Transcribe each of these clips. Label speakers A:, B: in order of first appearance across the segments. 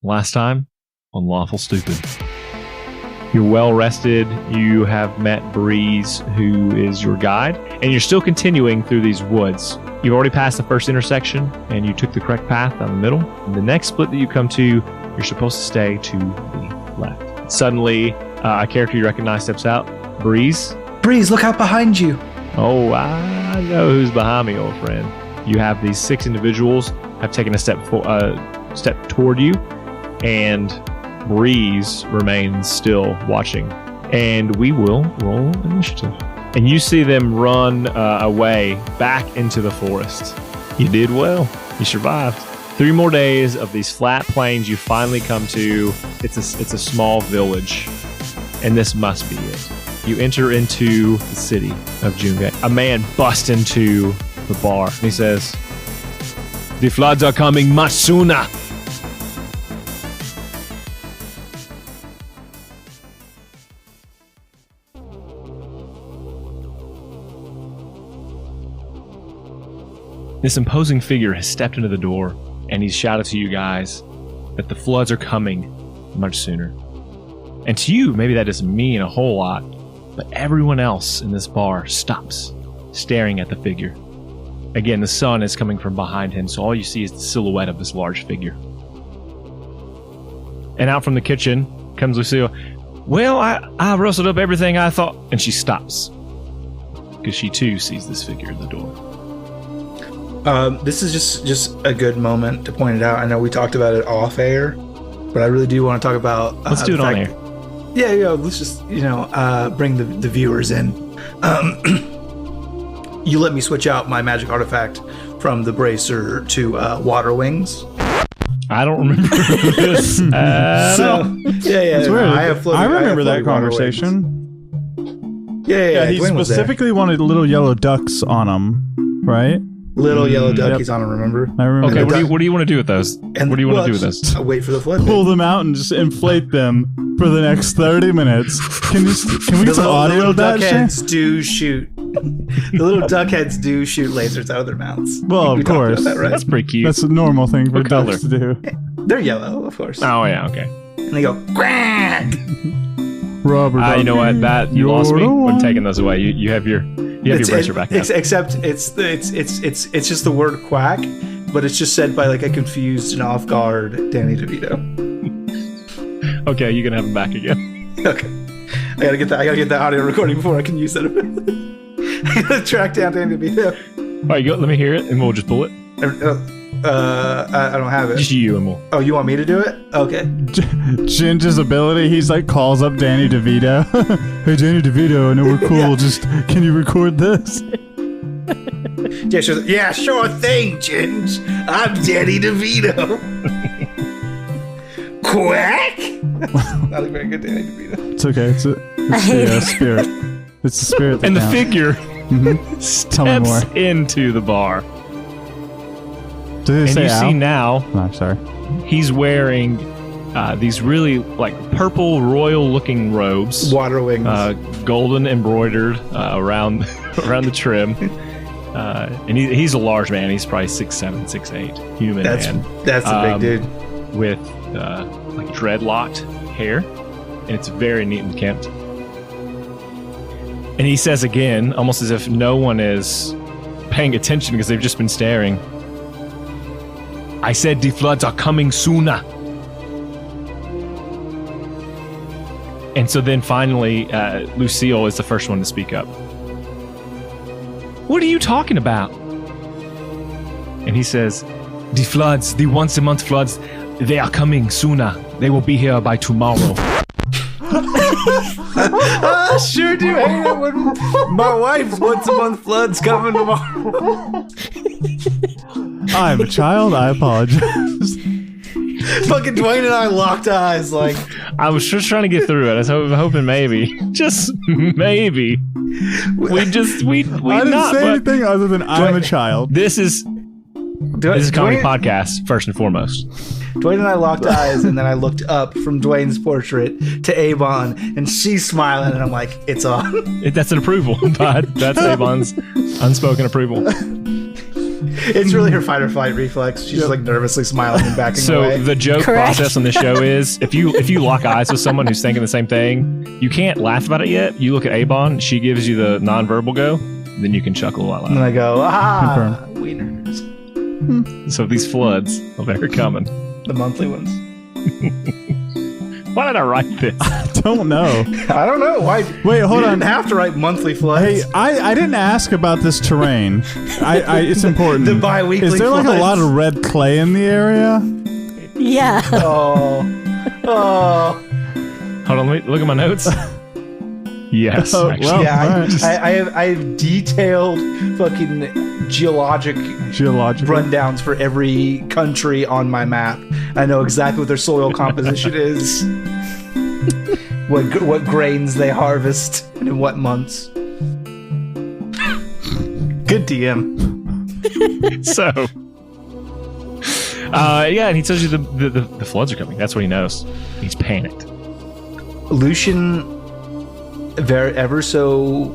A: Last time on Lawful Stupid. You're well rested. You have met Breeze, who is your guide, and you're still continuing through these woods. You've already passed the first intersection, and you took the correct path down the middle. And the next split that you come to, you're supposed to stay to the left. Suddenly, a character you recognize steps out. Breeze.
B: Breeze, look out behind you.
A: Oh, I know who's behind me, old friend. You have these 6 individuals have taken a step toward you, and Breeze remains still watching. And we will roll initiative. And you see them run away back into the forest. You did well. You survived. 3 more days of these flat plains. You finally come to. It's a small village, and this must be it. You enter into the city of Jungay. A man busts into the bar, and he says, "The floods are coming much sooner." This imposing figure has stepped into the door, and he's shouted to you guys that the floods are coming much sooner. And to you, maybe that doesn't mean a whole lot, but everyone else in this bar stops, staring at the figure. Again, the sun is coming from behind him, so all you see is the silhouette of this large figure. And out from the kitchen comes Lucille. "Well, I rustled up everything I thought," and she stops, because she too sees this figure at the door.
B: This is just a good moment to point it out. I know we talked about it off air, but I really do want to talk about.
A: Let's do it on air.
B: Yeah. Let's just bring the viewers in. You let me switch out my magic artifact from the bracer to water wings.
A: I don't remember this.
B: It's
C: weird.
B: I
C: remember that conversation.
B: Yeah.
C: He specifically wanted little yellow ducks on them, right?
B: Little yellow duckies on them, remember?
C: I remember.
A: Okay, what do you want to do with those? What do you want to do with those?
B: Wait for the flood.
C: Pull them out and just inflate them for the next 30 minutes. Can we get some audio of that?
B: Duckheads do shoot. The little duckheads do shoot lasers out of their mouths.
C: Well, of course.
B: That, right?
A: That's pretty cute.
C: That's a normal thing for
A: What color?
C: ducks to do.
B: They're yellow, of course.
A: Oh, yeah, okay.
B: And they go, quack!
C: Robert,
A: you know what? That you lost me when taking those away. You have your bracer back now.
B: Except it's just the word quack, but it's just said by like a confused and off guard Danny DeVito.
A: Okay, you can have him back again.
B: Okay, I gotta get that audio recording before I can use that. I gotta track down Danny DeVito.
A: All right, let me hear it, and we'll just pull it.
B: I don't have it.
A: Just you, and we'll.
B: Oh, you want me to do it? Okay.
C: Ginger's ability, he's like calls up Danny DeVito. "Hey, Danny DeVito, I know we're cool.
B: Yeah.
C: Just can you record this?"
B: Yeah, sure thing, Ginge. I'm Danny DeVito. Quack. Not a very good Danny DeVito.
C: It's okay. It's the spirit. It's the spirit. That
A: And the
C: counts.
A: figure
C: Tell me more.
A: steps into the bar.
C: Did they
A: And
C: say
A: you
C: Al?
A: see now,
C: Oh, I'm sorry.
A: he's wearing these really like purple royal-looking robes,
B: Water wings.
A: golden embroidered around the trim. And he's a large man. He's probably 6'7", 6'8", human man.
B: That's a big dude.
A: With like dreadlocked hair, and it's very neat and kempt. And he says again, almost as if no one is paying attention because they've just been staring, "I said the floods are coming sooner." And so then finally, Lucille is the first one to speak up. "What are you talking about?" And he says, "The floods, the once-a-month floods, they are coming sooner. They will be here by tomorrow."
B: I sure do hate it when my wife's once-a-month flood's coming tomorrow.
C: I'm a child. I apologize.
B: Fucking Dwayne and I locked eyes like...
A: I was just trying to get through it. I was hoping maybe, just maybe, we
C: I didn't say anything other than I'm a child.
A: This is a comedy podcast, first and foremost.
B: Dwayne and I locked eyes, and then I looked up from Dwayne's portrait to Avon, and she's smiling, and I'm like, it's on.
A: That's an approval, bud. That's Avon's unspoken approval.
B: It's really her fight or flight reflex. She's just like nervously smiling and backing away.
A: So the joke
D: Correct.
A: process on the show is if you lock eyes with someone who's thinking the same thing, you can't laugh about it yet. You look at Avon, she gives you the nonverbal go, then you can chuckle a lot
B: And
A: louder.
B: I go, wieners.
A: So these floods, well, they're coming.
B: The monthly ones.
A: Why did I write this?
C: Don't know.
B: I don't know. Why?
C: Wait, hold
B: you
C: on.
B: didn't have to write monthly floods.
C: Hey, I didn't ask about this terrain. It's important.
B: The bi-weekly
C: Is there like
B: floods.
C: a lot of red clay in the area?
D: Yeah.
B: Oh.
A: Hold on, let me look at my notes. Yes,
C: Oh,
A: actually.
C: well.
B: Yeah,
C: alright.
B: I have detailed fucking geological rundowns for every country on my map. I know exactly what their soil composition is, what grains they harvest, and in what months. Good DM.
A: So, yeah, and he tells you the floods are coming. That's what he knows. He's panicked.
B: Lucien, ever so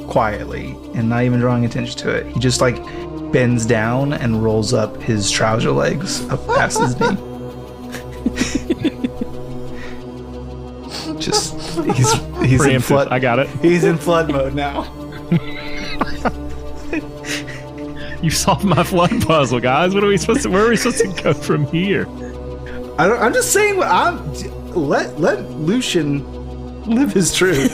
B: quietly, and not even drawing attention to it, he just like bends down and rolls up his trouser legs up past his knee. Just he's in
A: Preemptive.
B: flood.
A: I got it.
B: He's in flood mode now.
A: You solved my flood puzzle, guys. Where are we supposed to go from here?
B: I'm just saying. Let Lucien live his truth.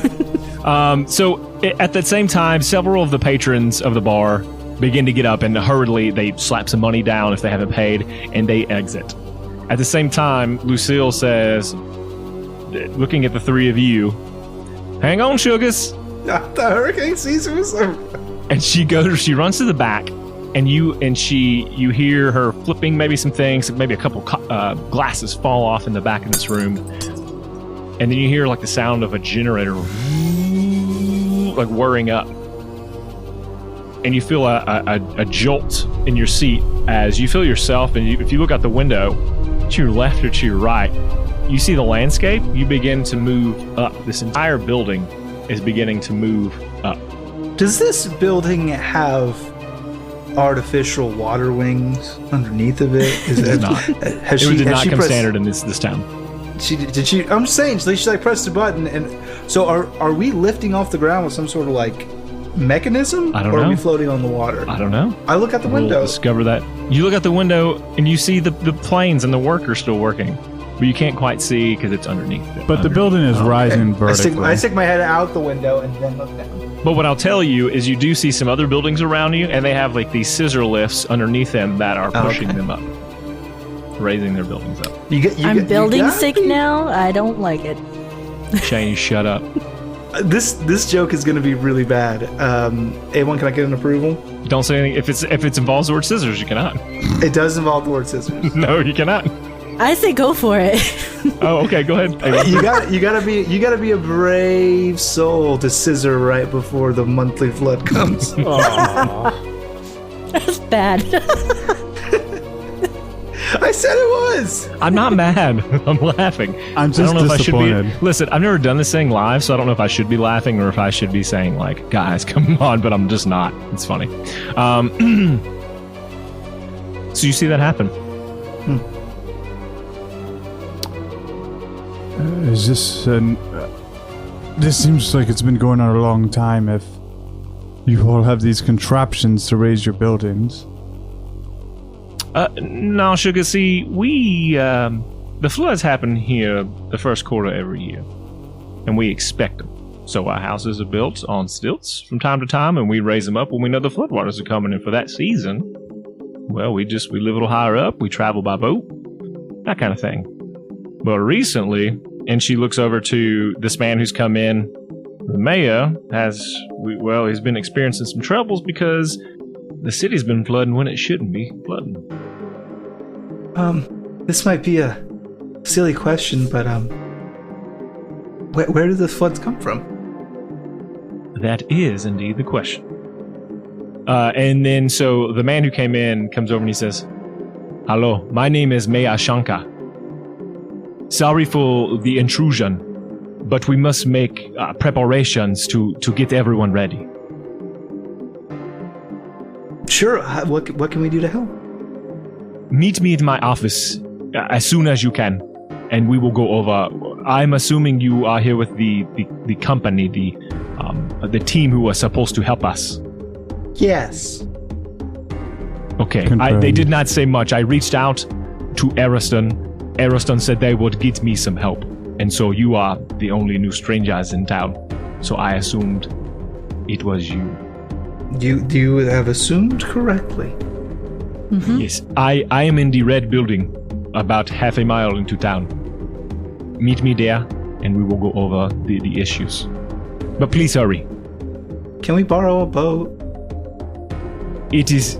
A: So at the same time, several of the patrons of the bar begin to get up and hurriedly they slap some money down if they haven't paid and they exit. At the same time, Lucille says, looking at the three of you, "Hang on, sugars."
B: The hurricane season was over.
A: And she runs to the back, and you hear her flipping maybe some things, maybe a couple glasses fall off in the back of this room, and then you hear like the sound of a generator like whirring up, and you feel a jolt in your seat as you feel yourself, and if you look out the window to your left or to your right, you see the landscape. You begin to move up. This entire building is beginning to move up.
B: Does this building have artificial water wings underneath of it?
A: It does not.
B: Has
A: It did not come
B: pressed-
A: standard in this town.
B: Did she? I'm just saying. She like pressed a button, and so are we lifting off the ground with some sort of like mechanism?
A: I don't
B: or
A: know.
B: Are we floating on the water?
A: I don't know.
B: I look out the
A: We'll
B: window.
A: discover that. You look out the window and you see the planes and the workers still working, but you can't quite see because it's underneath.
C: But the building is rising vertically.
B: I stick my head out the window and then look down.
A: But what I'll tell you is you do see some other buildings around you, and they have like these scissor lifts underneath them that are pushing them up, raising their buildings up.
D: I'm building sick now. I don't like it.
A: Shane, you shut up.
B: This joke is going to be really bad. A1, can I get an approval?
A: Don't say anything. If it involves the word scissors, you cannot.
B: It does involve the word scissors.
A: No, you cannot.
D: I say go for it.
A: Oh, okay. Go ahead.
B: you gotta be a brave soul to scissor right before the monthly flood comes.
D: That's bad.
B: I said it was.
A: I'm not mad. I'm laughing.
C: I'm just
A: I don't know if I
C: disappointed.
A: should be. Listen, I've never done this thing live, so I don't know if I should be laughing or if I should be saying like, "Guys, come on," but I'm just not. It's funny. So you see that happen?
C: Is this this seems like it's been going on a long time if you all have these contraptions to raise your buildings.
A: No, Sugar. See, we the floods happen here the first quarter every year, and we expect them. So our houses are built on stilts from time to time, and we raise them up when we know the floodwaters are coming. And for that season, well, we live a little higher up. We travel by boat, that kind of thing. But recently, and she looks over to this man who's come in. The mayor he's been experiencing some troubles because the city's been flooding when it shouldn't be flooding.
B: This might be a silly question, but where do the floods come from?
A: That is indeed the question. And then so the man who came in comes over and he says, "Hello, my name is Mayor Shankar. Sorry for the intrusion, but we must make preparations to get everyone ready."
B: Sure. What can we do to help?
A: Meet me at my office as soon as you can, and we will go over. I'm assuming you are here with the company, the team who was supposed to help us.
B: Yes.
A: Okay. They did not say much. I reached out to Ariston. Ariston said they would get me some help, and so you are the only new strangers in town. So I assumed it was you.
B: You have assumed correctly.
D: Mm-hmm.
A: Yes, I am in the red building, about half a mile into town. Meet me there, and we will go over the issues. But please hurry.
B: Can we borrow a boat?
A: It is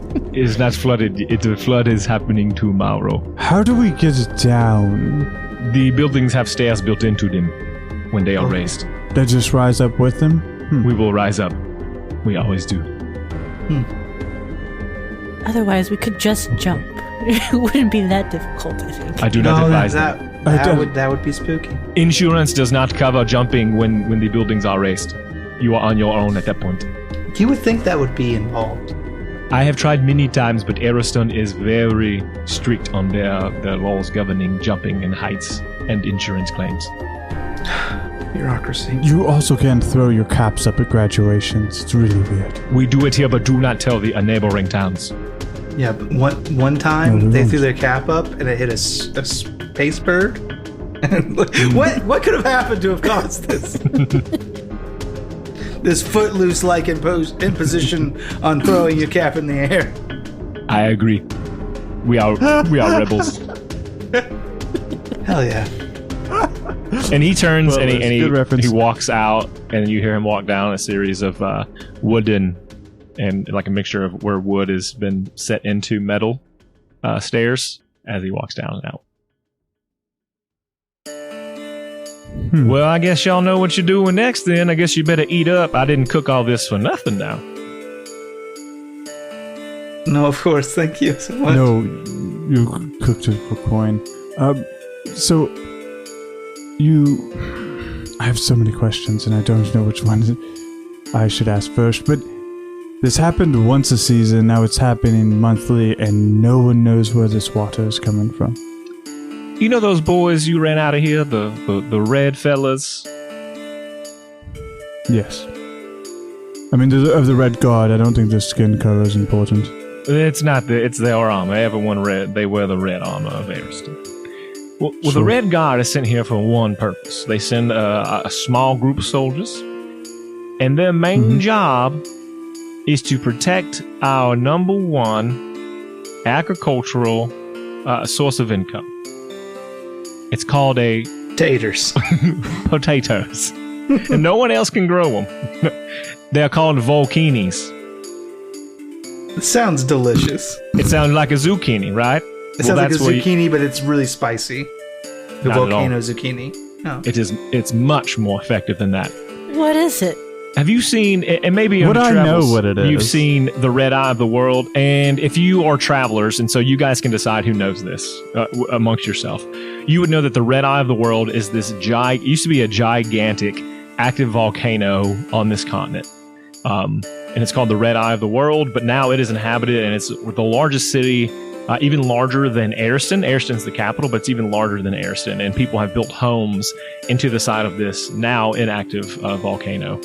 A: not flooded. The flood is happening tomorrow.
C: How do we get it down?
A: The buildings have stairs built into them when they are raised.
C: They just rise up with them?
A: We will rise up. We always do.
D: Otherwise, we could just jump. It wouldn't be that difficult, I think.
A: I do not advise that.
B: That would be spooky.
A: Insurance does not cover jumping when the buildings are raised. You are on your own at that point.
B: You would think that would be involved.
A: I have tried many times, but Ariston is very strict on their laws governing jumping and heights and insurance claims.
B: Bureaucracy.
C: You also can't throw your caps up at graduations. It's really weird.
A: We do it here, but do not tell the neighboring towns.
B: Yeah, but one time
C: No,
B: they threw their cap up and it hit a space bird. What could have happened to have caused this? This footloose-like imposition on throwing your cap in the air.
A: I agree. We are rebels.
B: Hell yeah.
A: And he turns and
C: reference.
A: he walks out, and you hear him walk down a series of wooden and like a mixture of where wood has been set into metal stairs as he walks down and out. Well, I guess y'all know what you're doing next then. I guess you better eat up. I didn't cook all this for nothing now.
B: No, of course. Thank you so much.
C: No, you cooked it for coin. So, I have so many questions and I don't know which one I should ask first, but this happened once a season, now it's happening monthly, and no one knows where this water is coming from.
A: You know those boys you ran out of here, the red fellas?
C: Yes. I mean, of the Red Guard, I don't think the skin color is important.
A: It's not it's their armor. Everyone red. They wear the red armor of Ariston. Well,
C: Sure.
A: the Red Guard is sent here for one purpose. They send a small group of soldiers, and their main job is to protect our number one agricultural source of income. It's called a
B: Taters.
A: potatoes, and no one else can grow them. They're called volcanis.
B: It sounds delicious.
A: It sounds like a zucchini, right?
B: It sounds like a zucchini, but it's really spicy. The
A: Not at all.
B: volcano zucchini. Oh.
A: It's much more effective than that.
D: What is it?
A: Have you seen, and maybe
C: Would
A: on
C: I
A: travels,
C: know what it
A: you've
C: is?
A: seen the red eye of the world, and if you are travelers, and so you guys can decide who knows this amongst yourself, you would know that the red eye of the world is this used to be a gigantic active volcano on this continent. And it's called the Red Eye of the World, but now it is inhabited, and it's the largest city, even larger than Ariston. Ariston's the capital, but it's even larger than Ariston, and people have built homes into the side of this now inactive volcano.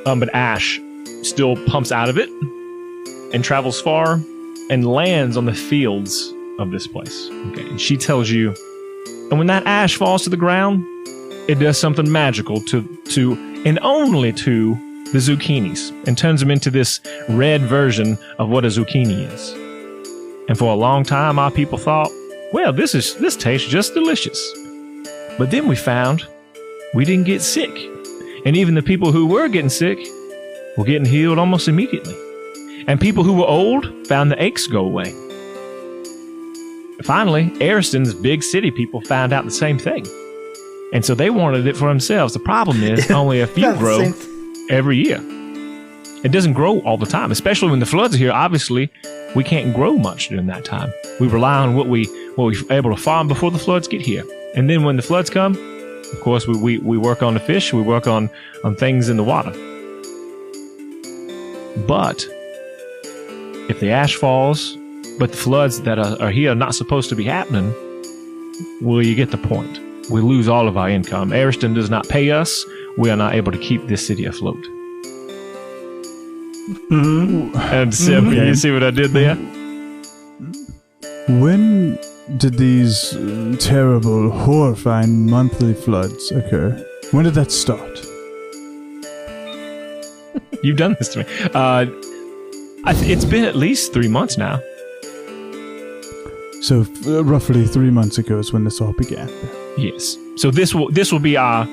A: But ash still pumps out of it and travels far and lands on the fields of this place. Okay, and she tells you, and when that ash falls to the ground, it does something magical to and only to the zucchinis and turns them into this red version of what a zucchini is. And for a long time, our people thought, well, this tastes just delicious. But then we found we didn't get sick. And even the people who were getting sick were getting healed almost immediately. And people who were old found the aches go away. Finally, Ariston's big city people found out the same thing. And so they wanted it for themselves. The problem is only a few grow every year. It doesn't grow all the time, especially when the floods are here. Obviously, we can't grow much during that time. We rely on what we're able to farm before the floods get here. And then when the floods come, of course, we work on the fish. We work on things in the water. But if the ash falls, but the floods that are here are not supposed to be happening, well, you get the point. We lose all of our income. Ariston does not pay us. We are not able to keep this city afloat. And you see what I did there?
C: When did these terrible, horrifying monthly floods occur? When did that start?
A: You've done this to me. It's been at least 3 months now.
C: So roughly 3 months ago is when this all began.
A: Yes. So this will be our.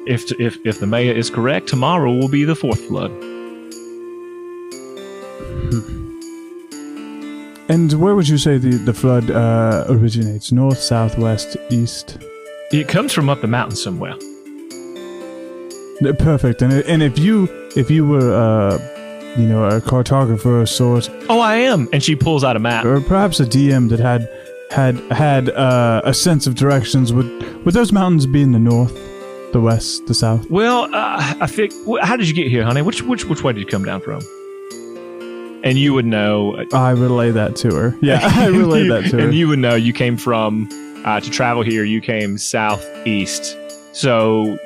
A: If the mayor is correct, tomorrow will be the fourth flood.
C: And where would you say the flood originates? North, south, west, east?
A: It comes from up the mountain somewhere.
C: Perfect. And if you were a cartographer of sorts.
A: Oh, I am. And she pulls out a map.
C: Or perhaps a DM that had a sense of directions. Would those mountains be in the north, the west, the south?
A: Well, I think. How did you get here, honey? Which way did you come down from? And you would know.
C: I relay that to her. Yeah, I relay that to her.
A: And you would know you came from, to travel here, you came southeast. So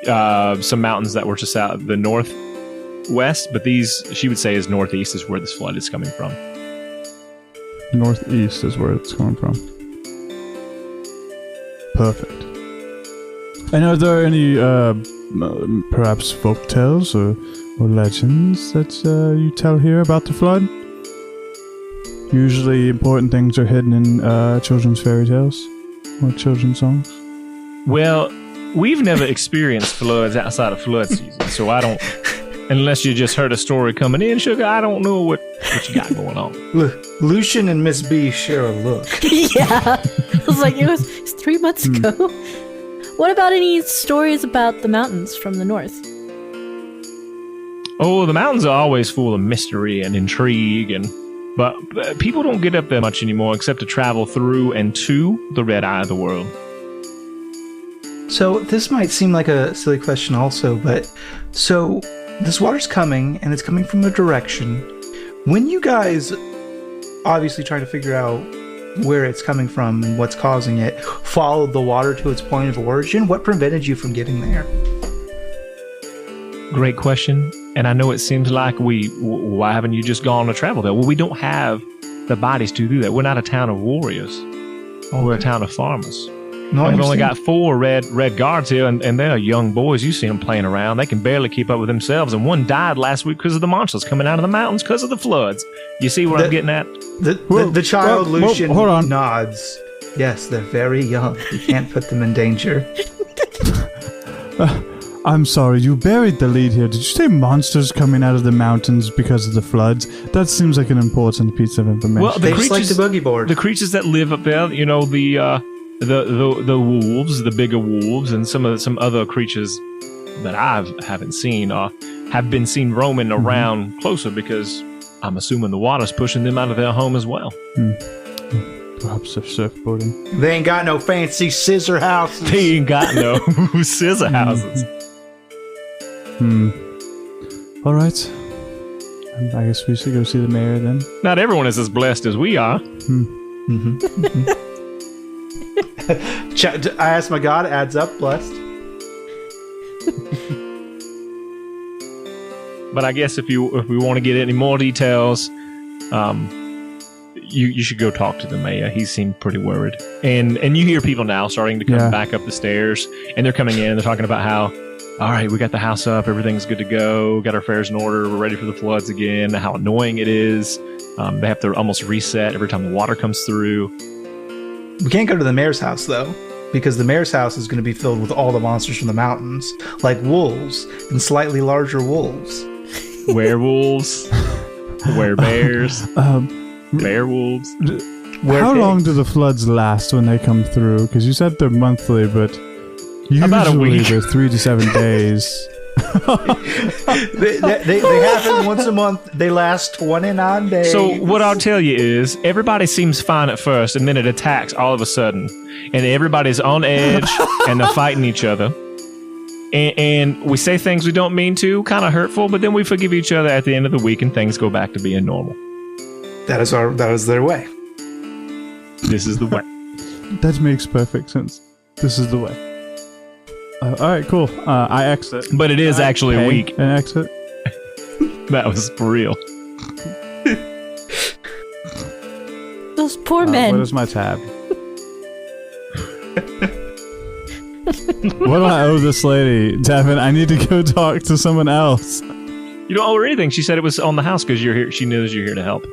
A: some mountains that were to south, the northwest, but these, she would say, is northeast is where this flood is coming from.
C: Northeast is where it's coming from. Perfect. And are there any, perhaps folk tales or legends that you tell here about the flood? Usually important things are hidden in children's fairy tales or children's songs.
A: Well, we've never experienced floods outside of flood season, so I don't, unless you just heard a story coming in, Sugar, I don't know what you got going on.
B: Lucien and Miss B share a look.
D: Yeah. I was like, it's 3 months ago. What about any stories about the mountains from the north?
A: Oh, the mountains are always full of mystery and intrigue, but people don't get up there much anymore except to travel through and to the red eye of the world.
B: So this might seem like a silly question also, but so this water's coming and it's coming from a direction. When you guys obviously trying to figure out where it's coming from and what's causing it, followed the water to its point of origin, what prevented you from getting there?
A: Great question. And I know it seems like why haven't you just gone to travel there? Well, we don't have the bodies to do that. We're not a town of warriors. Okay. We're a town of farmers. No, we've only got 4 red guards here, and they're young boys. You see them playing around. They can barely keep up with themselves, and one died last week because of the monsters coming out of the mountains because of the floods. You see what I'm getting at?
B: The child, Lucien, hold on. Nods. Yes, they're very young. You can't put them in danger.
C: I'm sorry, you buried the lead here. Did you say monsters coming out of the mountains because of the floods? That seems like an important piece of information.
B: Well, they just like the boogie board.
A: The creatures that live up there, you know, the wolves, the bigger wolves, and some other creatures that I haven't seen or have been seen roaming around closer because I'm assuming the water's pushing them out of their home as well.
C: Perhaps they're surfboarding.
B: They ain't got no fancy scissor houses.
A: They ain't got no scissor houses.
C: All right. I guess we should go see the mayor then.
A: Not everyone is as blessed as we are.
B: I asked my God, adds up, blessed.
A: But I guess if we want to get any more details, you should go talk to the mayor. He seemed pretty worried. And you hear people now starting to come back up the stairs, and they're coming in and they're talking about how, all right, we got the house up, everything's good to go, got our affairs in order, we're ready for the floods again, how annoying it is. They have to almost reset every time the water comes through.
B: We can't go to the mayor's house, though, because the mayor's house is going to be filled with all the monsters from the mountains, like wolves and slightly larger wolves.
A: Werewolves, werebears, werewolves.
C: How long do the floods last when they come through? Because you said they're monthly, but usually
A: about a week.
C: They're 3 to 7 days.
B: they happen once a month. They last 29 days.
A: So what I'll tell you is everybody seems fine at first, and then it attacks all of a sudden, and everybody's on edge and they're fighting each other. And we say things we don't mean to, kind of hurtful, but then we forgive each other at the end of the week and things go back to being normal.
B: That is their way.
A: This is the way.
C: That makes perfect sense. This is the way. All right, cool. I exit.
A: But it is actually a week.
C: And exit.
A: That was for real.
D: Those poor men.
C: What is my tab? What do I owe this lady, Devin? I need to go talk to someone else.
A: You don't owe her anything. She said it was on the house because you're here. She knows you're here to help.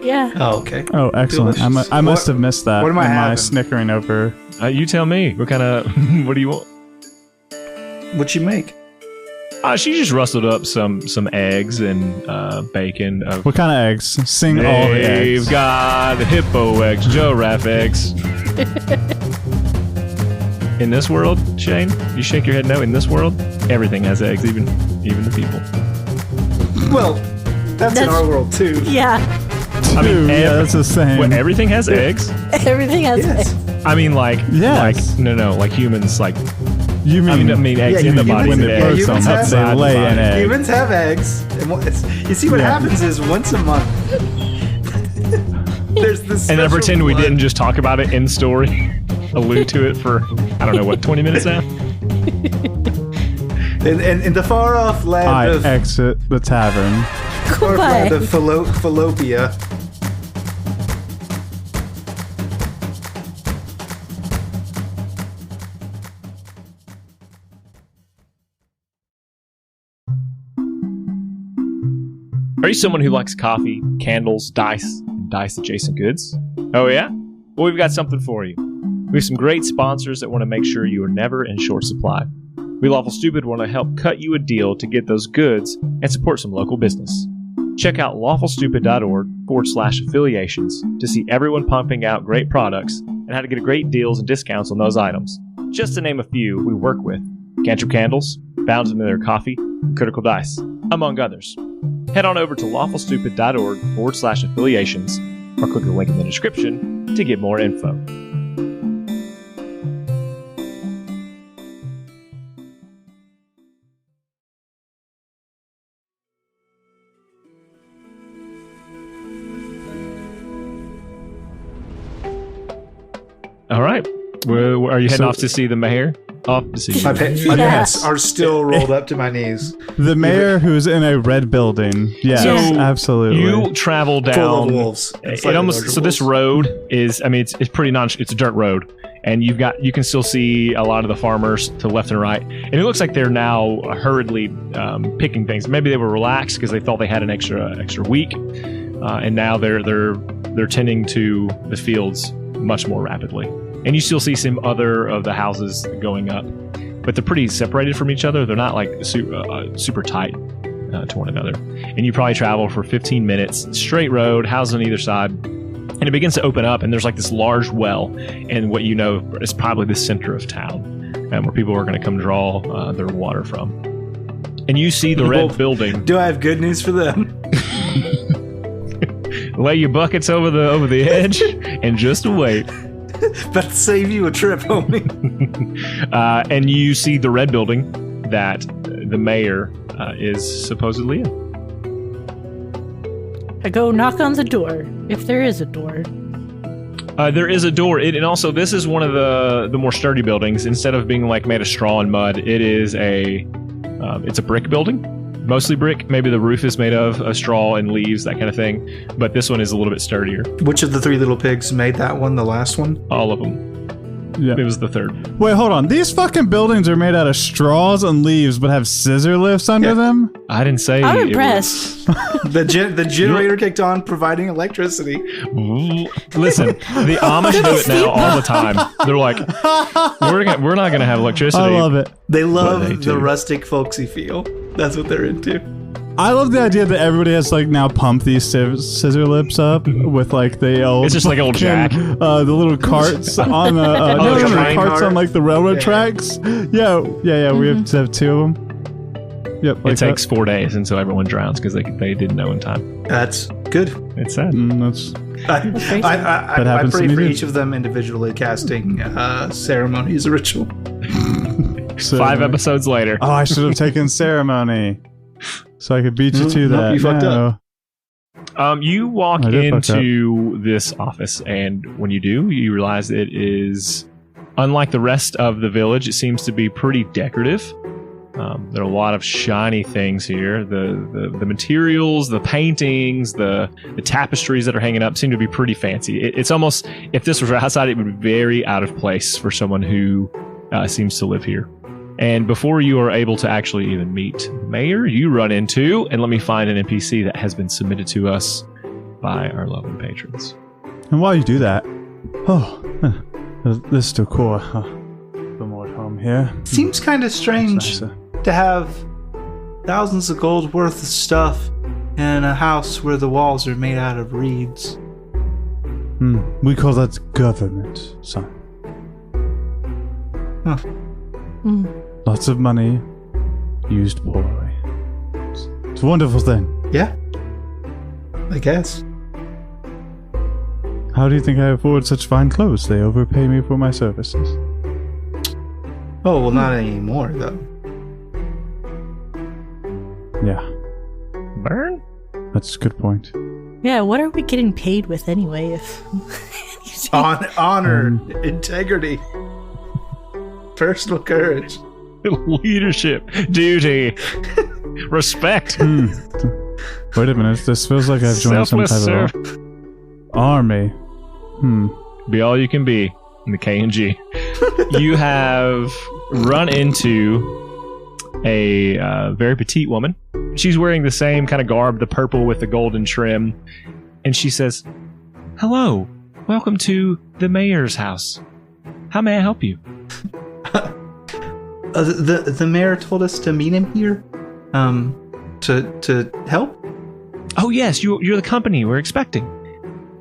D: Yeah.
B: Oh, okay.
C: Oh, excellent. I must have missed that.
B: What am I having?
C: Snickering over?
A: You tell me. What kind of? What do you want?
B: What'd you make?
A: She just rustled up some eggs and bacon.
C: What kind of eggs? Sing all the eggs.
A: We've got hippo eggs, giraffe eggs. In this world, Shane, you shake your head no. In this world, everything has eggs, even the people.
B: Well, that's in our world too.
D: Yeah.
A: I mean,
C: that's the same.
A: What, everything has eggs?
D: Everything has
B: Yes.
D: eggs.
A: I mean, like,
C: Yes.
A: like humans, like.
C: You mean?
A: I mean eggs
B: Yeah,
A: in the body.
C: when
A: of
C: it
A: eggs.
C: births them,
B: Humans
C: they
B: have-
C: lay an egg.
B: Humans have eggs. And you see what happens is once a month. There's this.
A: And then
B: special
A: pretend we
B: blood.
A: didn't just talk about it in story, allude to it for, I don't know, what, 20 minutes now?
B: In the far off land
C: I
B: of
C: exit the tavern.
B: far off land
D: Goodbye.
B: of Philopia.
A: Are you someone who likes coffee, candles, dice, and dice-adjacent goods? Oh yeah? Well, we've got something for you. We have some great sponsors that want to make sure you are never in short supply. We Lawful Stupid want to help cut you a deal to get those goods and support some local business. Check out lawfulstupid.org/affiliations to see everyone pumping out great products and how to get great deals and discounts on those items. Just to name a few we work with: Cantrip Candles, Bounds of Miller Coffee, and Critical Dice, among others. Head on over to lawfulstupid.org/affiliations or click the link in the description to get more info. All right. Are you heading off to see the mayor? Off to see
B: My
A: you.
B: pants are still rolled up to my knees.
C: The mayor who's in a red building. Yes,
A: So,
C: absolutely.
A: You travel down.
B: Full of wolves.
A: It
B: Slightly
A: almost
B: larger
A: so this
B: wolves.
A: road is. I mean, it's pretty it's a dirt road, and you can still see a lot of the farmers to the left and right, and it looks like they're now hurriedly picking things. Maybe they were relaxed because they thought they had an extra week, and now they're tending to the fields much more rapidly. And you still see some other of the houses going up, but they're pretty separated from each other. They're not like super tight to one another. And you probably travel for 15 minutes, straight road, houses on either side, and it begins to open up. And there's like this large well, and what you know is probably the center of town, where people are going to come draw their water from. And you see the red building.
B: Do I have good news for them?
A: Lay your buckets over the edge and just wait.
B: About to save you a trip, homie.
A: And you see the red building that the mayor is supposedly in.
D: I go knock on the door, if there is a door.
A: There is a door, and also this is one of the more sturdy buildings. Instead of being like made of straw and mud, it is it's a brick building. Mostly brick. Maybe the roof is made of straw and leaves, that kind of thing. But this one is a little bit sturdier.
B: Which of the three little pigs made that one, the last one?
A: All of them.
C: Yeah.
A: It was the third.
C: Wait, hold on. These fucking buildings are made out of straws and leaves, but have scissor lifts under them?
A: I didn't say.
D: I'm
A: it
D: impressed.
B: The generator kicked on, providing electricity.
A: Listen, the Amish do it now all the time. They're like, we're not going to have electricity.
C: I love it.
B: They love
A: they
B: the
A: do.
B: rustic, folksy feel. That's what they're into.
C: I love the idea that everybody has to like now pump these scissor lips up with like the old.
A: It's just like an old jack.
C: The little carts on the
B: the
C: the
B: train
C: carts
B: cart?
C: on like the railroad
B: Yeah.
C: tracks. Yeah. We have to have two of them. Yep.
A: It takes 4 days until everyone drowns because they didn't know in time.
B: That's good.
A: It's sad.
C: That's
B: I
C: happens to
B: pray
C: me
B: for
C: too.
B: each of them individually, casting ceremony as a ritual.
C: so,
A: 5 episodes later.
C: Oh, I should have taken ceremony, so I could beat you to
B: Nope,
C: that.
B: you fucked
C: No.
B: up.
A: You walk
C: I did fuck
A: into this office, and when you do, you realize it is unlike the rest of the village. It seems to be pretty decorative. There are a lot of shiny things here. The materials, the paintings, the tapestries that are hanging up seem to be pretty fancy. It's almost, if this was outside, it would be very out of place for someone who seems to live here. And before you are able to actually even meet the mayor, you run into, and let me find an NPC that has been submitted to us by our lovely patrons.
C: And while you do that, this is still cool. The more at home here.
B: Seems kind of strange to have thousands of gold worth of stuff in a house where the walls are made out of reeds.
C: We call that government, son.
B: Huh.
C: Lots of money used poorly. It's a wonderful thing.
B: Yeah, I guess.
C: How do you think I afford such fine clothes? They overpay me for my services.
B: Oh, well, not anymore, though.
C: Yeah,
A: Burn?
C: that's a good point.
D: Yeah, what are we getting paid with anyway? If
B: Honor, integrity, personal courage.
A: Leadership, duty, respect.
C: Wait a minute, this feels like I've joined some
A: Selfless
C: type of army.
A: Be all you can be in the K&G. You have run into a very petite woman. She's wearing the same kind of garb, the purple with the golden trim. And she says, "Hello, welcome to the mayor's house. How may I help you?"
B: The mayor told us to meet him here, to help.
A: "Oh yes, you're the company we're expecting."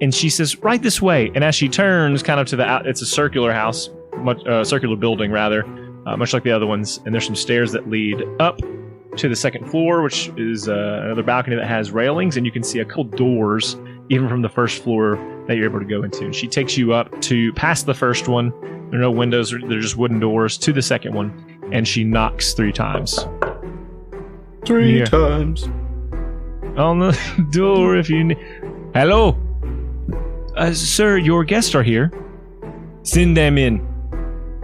A: And she says, "Right this way." And as she turns kind of to it's a circular house, circular building rather, much like the other ones. And there's some stairs that lead up to the second floor, which is another balcony that has railings. And you can see a couple doors, even from the first floor, that you're able to go into. And she takes you up to past the first one. There are no windows, they're just wooden doors, to the second one. And she knocks 3 times.
B: 3
A: Yeah.
B: times.
A: On the door if you need. "Hello? Sir, your guests are here. Send them in."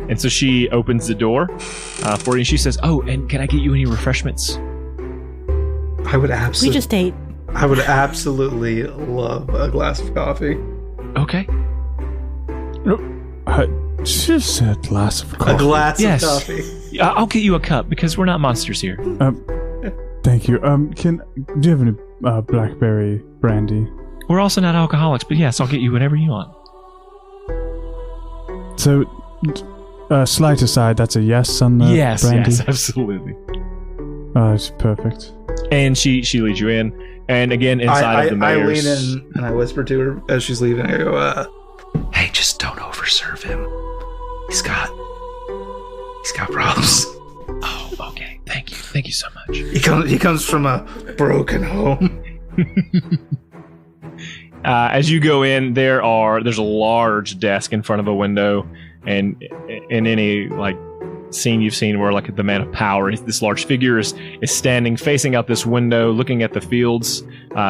A: And so she opens the door for you, and she says, "Oh, and can I get you any refreshments?"
B: I would
D: we
B: absolutely.
D: just ate.
B: I would absolutely love a glass of coffee.
A: Okay.
C: Just said a glass of coffee.
B: A glass
A: Yes.
B: of coffee.
A: I'll get you a cup because we're not monsters here.
C: Thank you. Do you have any blackberry brandy?
A: We're also not alcoholics, but yes, I'll get you whatever you want.
C: So, slight aside, that's a yes on the
A: Yes,
C: brandy?
A: yes, absolutely.
C: Oh, it's perfect.
A: And she leads you in, and again inside of the
B: I
A: mayor's.
B: lean in and I whisper to her as she's leaving. I go, "Hey, just don't overserve him. He's got problems.
A: Oh, okay. Thank you so much.
B: He comes from a broken home."
A: As you go in, there's a large desk in front of a window, and in any like scene you've seen where like the man of power, this large figure is standing facing out this window, looking at the fields.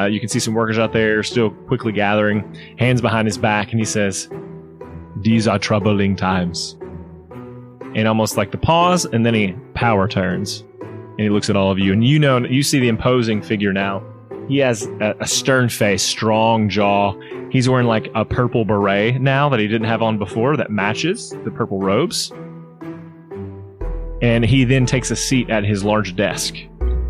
A: You can see some workers out there still quickly gathering, hands behind his back, and he says, "These are troubling times." And almost like the pause, and then he power turns, and he looks at all of you, and you see the imposing figure now. He has a stern face, strong jaw. He's wearing like a purple beret now that he didn't have on before that matches the purple robes. And he then takes a seat at his large desk.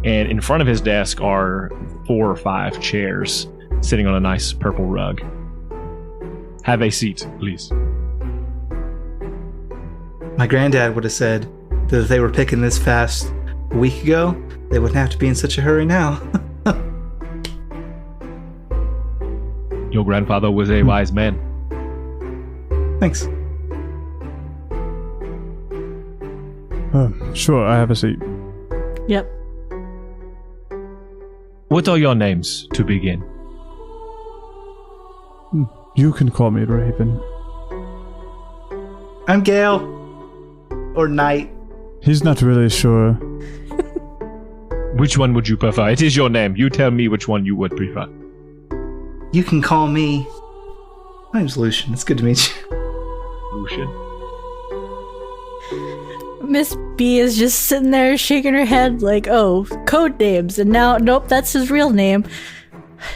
A: And in front of his desk are 4 or 5 chairs sitting on a nice purple rug. "Have a seat, please."
B: My granddad would have said that if they were picking this fast a week ago, they wouldn't have to be in such a hurry now.
A: Your grandfather was a wise man.
B: Thanks.
C: Sure, I have a seat.
D: Yep.
A: What are your names to begin?
C: You can call me Raven.
B: I'm Gale. Or Knight.
C: He's not really sure.
A: Which one would you prefer? It is your name. You tell me which one you would prefer.
B: You can call me. My name's Lucien. It's good to meet you.
A: Lucien.
D: Miss B is just sitting there shaking her head like, oh, code names. And now, nope, that's his real name.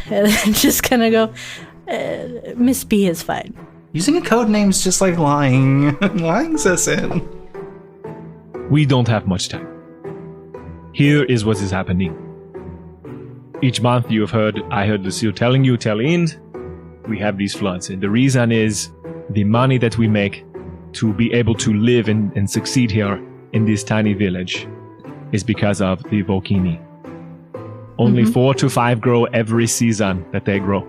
D: And then just kind of go, Miss B is fine.
B: Using a code name's just like lying. Lying's a sin.
A: We don't have much time. Here is what is happening. Each month I heard Lucille telling you, we have these floods. And the reason is the money that we make to be able to live and succeed here in this tiny village is because of the Volcini. Only 4 to 5 grow every season that they grow.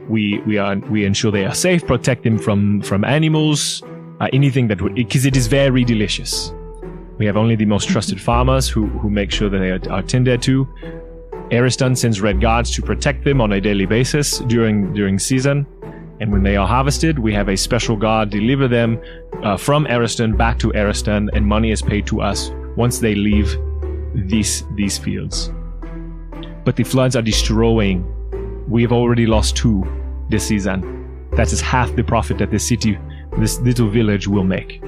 A: We ensure they are safe, protect them from animals, anything that would, because it is very delicious. We have only the most trusted farmers who make sure that they are tended to. Ariston sends red guards to protect them on a daily basis during season. And when they are harvested, we have a special guard deliver them from Ariston back to Ariston, and money is paid to us once they leave these fields. But the floods are destroying. We've already lost 2 this season. That is half the profit that this little village will make.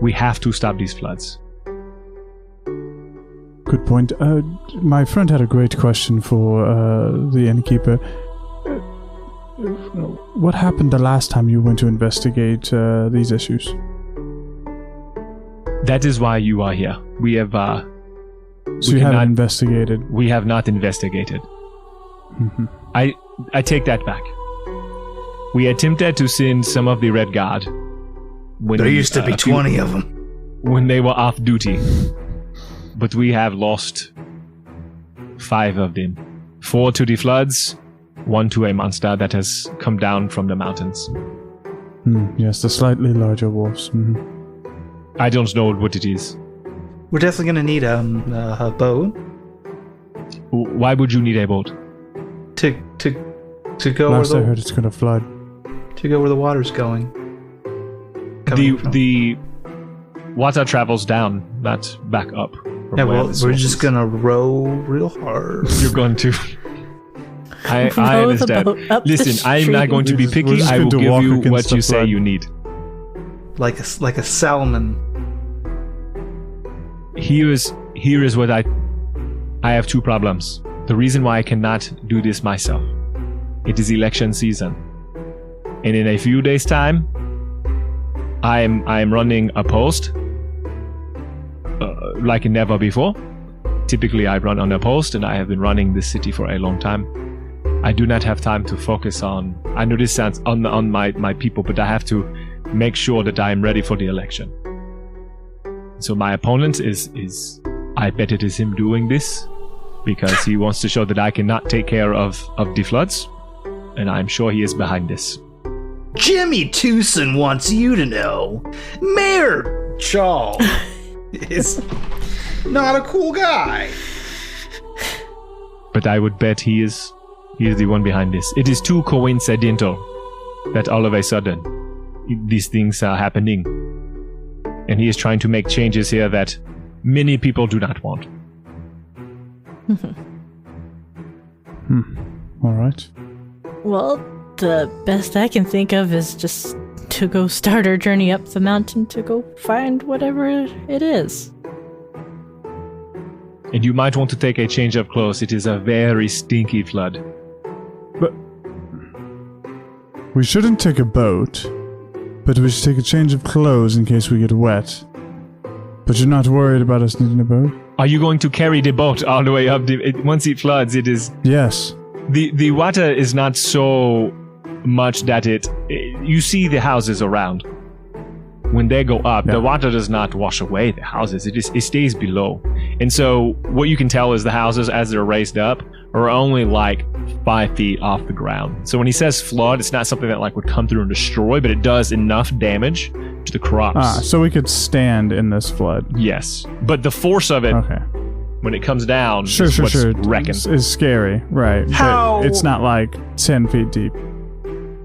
A: We have to stop these floods.
C: Good point. My friend had a great question for the innkeeper. What happened the last time you went to investigate these issues?
A: That is why you are here. We have.
C: So you haven't investigated?
A: We have not investigated.
C: Mm-hmm.
A: I take that back. We attempted to send some of the Red Guard.
B: There used to be 20 of them.
A: When they were off duty. But we have lost 5 of them. 4 to the floods, 1 to a monster that has come down from the mountains.
C: Yes, the slightly larger wolves.
A: I don't know what it is.
B: We're definitely going to need a boat.
A: Why would you need a boat?
B: To go
C: Last
B: where
C: I heard it's going to flood.
B: To go where the water's going.
A: The water travels down, not back up.
B: Yeah, well, we're just going to row real hard.
A: You're going to... I understand. Listen, I'm not going to be picky. I will give you what you say you need.
B: Like a salmon.
A: Here is what I have 2 problems. The reason why I cannot do this myself. It is election season. And in a few days' time, I am running a post like never before. Typically, I run on a post, and I have been running this city for a long time. I do not have time to focus on... I know this sounds on my people, but I have to make sure that I am ready for the election. So my opponent is I bet it is him doing this because he wants to show that I cannot take care of the floods, and I'm sure he is behind this.
B: Jimmy Tucson wants you to know Mayor Charles is not a cool guy.
A: But I would bet he is the one behind this. It is too coincidental that all of a sudden these things are happening. And he is trying to make changes here that many people do not want.
C: All right.
D: Well, the best I can think of is just to go start our journey up the mountain to go find whatever it is.
A: And you might want to take a change of clothes. It is a very stinky flood.
C: But we shouldn't take a boat, but we should take a change of clothes in case we get wet. But you're not worried about us needing a boat?
A: Are you going to carry the boat all the way up? Once it floods, it is...
C: Yes.
A: The water is not so much that you see the houses around. When they go up, the water does not wash away the houses. It stays below. And so what you can tell is the houses, as they're raised up, are only like 5 feet off the ground. So when he says flood, it's not something that like would come through and destroy, but it does enough damage to the crops.
C: So we could stand in this flood.
A: Yes. But the force of it, when it comes down, is what's wrecking.
C: Is scary, right.
B: How?
C: But it's not like 10 feet deep.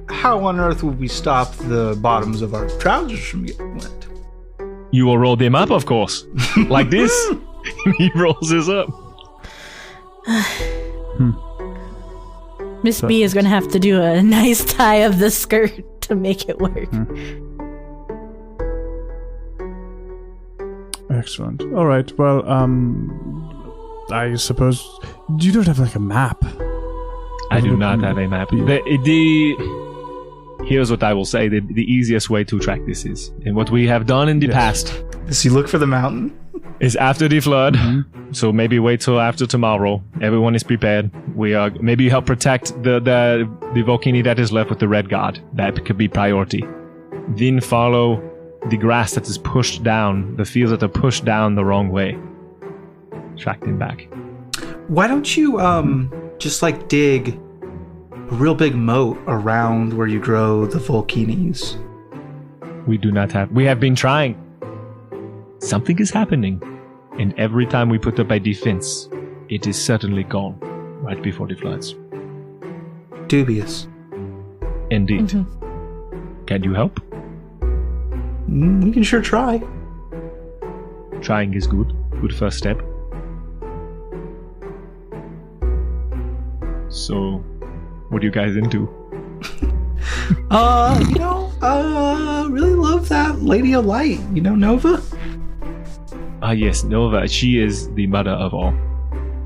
B: How on earth would we stop the bottoms of our trousers from getting wet?
A: You will roll them up, of course. Like this. He rolls his up.
D: Miss B is going to have to do a nice tie of the skirt to make it work.
C: Excellent. All right. Well, I suppose you don't have like a map.
A: I do not have a map. Here's what I will say. The easiest way to track this is, and what we have done in the past,
B: So you look for the mountain.
A: is after the flood. So maybe wait till after tomorrow. Everyone is prepared. We are maybe help protect the Volcini that is left with the Red God. That could be priority. Then follow the grass that is pushed down, the fields that are pushed down the wrong way. Track them back.
B: Why don't you just like dig a real big moat around where you grow the Volcanis?
A: We do not have. We have been trying. Something is happening. And every time we put up a defense, it is certainly gone right before the floods.
B: Dubious.
A: Indeed. Can you help?
B: We can sure try.
A: Trying is good. Good first step. So, what are you guys into?
B: Really love that Lady of Light. You know, Nova?
A: Ah, yes, Nova. She is the mother of all.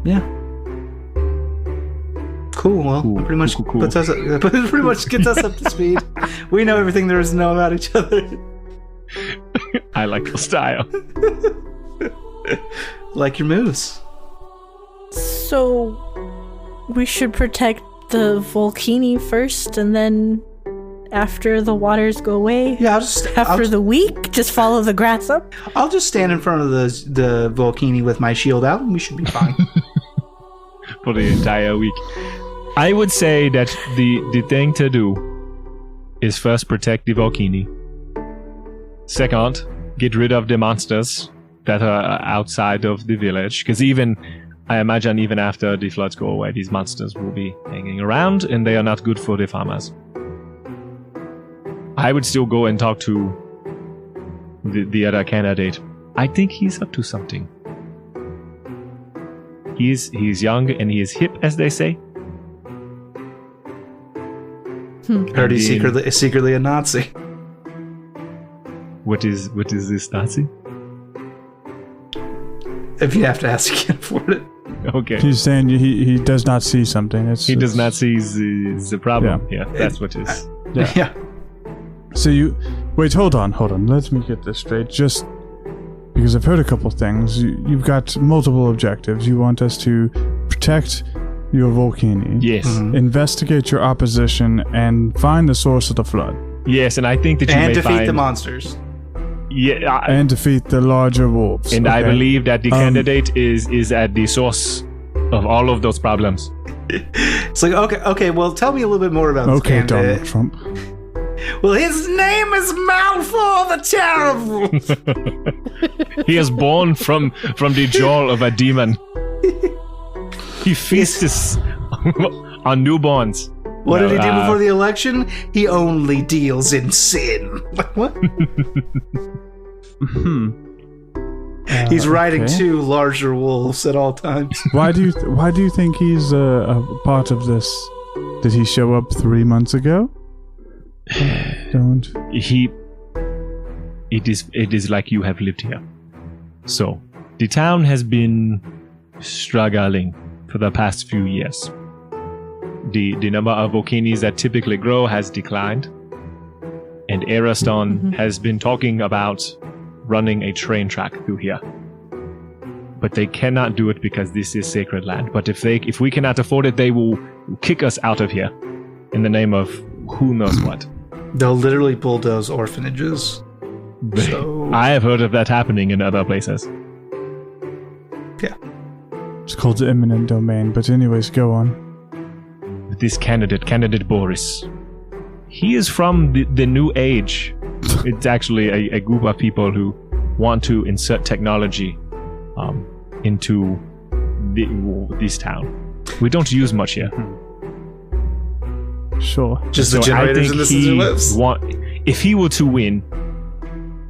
B: Yeah. Cool. Well,
A: Cool,
B: pretty much
A: cool.
B: puts us pretty much gets us up to speed. We know everything there is to know about each other.
A: I like your style.
B: Like your moves.
D: So, we should protect the Volcini first, and then after the waters go away,
B: Yeah,
D: after the week, just follow the grass up.
B: I'll just stand in front of the Volcini with my shield out, and we should be fine.
A: For the entire week. I would say that the thing to do is first protect the Volcini. Second, get rid of the monsters that are outside of the village. Because I imagine even after the floods go away, these monsters will be hanging around, and they are not good for the farmers. I would still go and talk to the other candidate. I think he's up to something. He's young and he is hip, as they say.
B: Heard he's secretly a Nazi.
A: What is this Nazi?
B: If you have to ask, you can't afford it.
A: Okay.
C: He's saying he does not see something.
A: He does not see the problem. Yeah, that's what it is.
B: Yeah.
C: So you wait. Hold on. Let me get this straight. Just because I've heard a couple things. You've got multiple objectives. You want us to protect your Volcini.
A: Yes.
C: Investigate your opposition and find the source of the flood.
A: Yes, and I think that you
B: And
A: may
B: defeat
A: find
B: the monsters.
A: Yeah,
C: And defeat the larger wolves.
A: and I
C: Okay.
A: believe that the candidate is at the source of all of those problems.
B: It's like, okay, well, tell me a little bit more about this
C: Okay,
B: candidate.
C: Donald Trump.
B: Well, his name is Malfoy the Terrible.
A: He is born from the jaw of a demon. He feasts on newborns.
B: What did he do
A: Well,
B: before the election? He only deals in sin. Like, what? He's riding
C: okay.
B: two larger wolves at all times.
C: Why do you think he's a part of this? Did he show up 3 months ago? Don't.
A: It is like you have lived here. So, the town has been struggling for the past few years. The number of Volcanis that typically grow has declined, and Ariston has been talking about running a train track through here. But they cannot do it because this is sacred land. But if we cannot afford it, they will kick us out of here in the name of who knows what.
B: They'll literally bulldoze orphanages. So,
A: I have heard of that happening in other places.
B: yeah.
C: It's called the eminent domain. But anyways, go on.
A: This candidate Boris, he is from the new age. It's actually a group of people who want to insert technology into this town. We don't use much here.
C: Sure.
B: Just the
A: So I
B: generators
A: think
B: and the scissor lips.
A: if he were to win,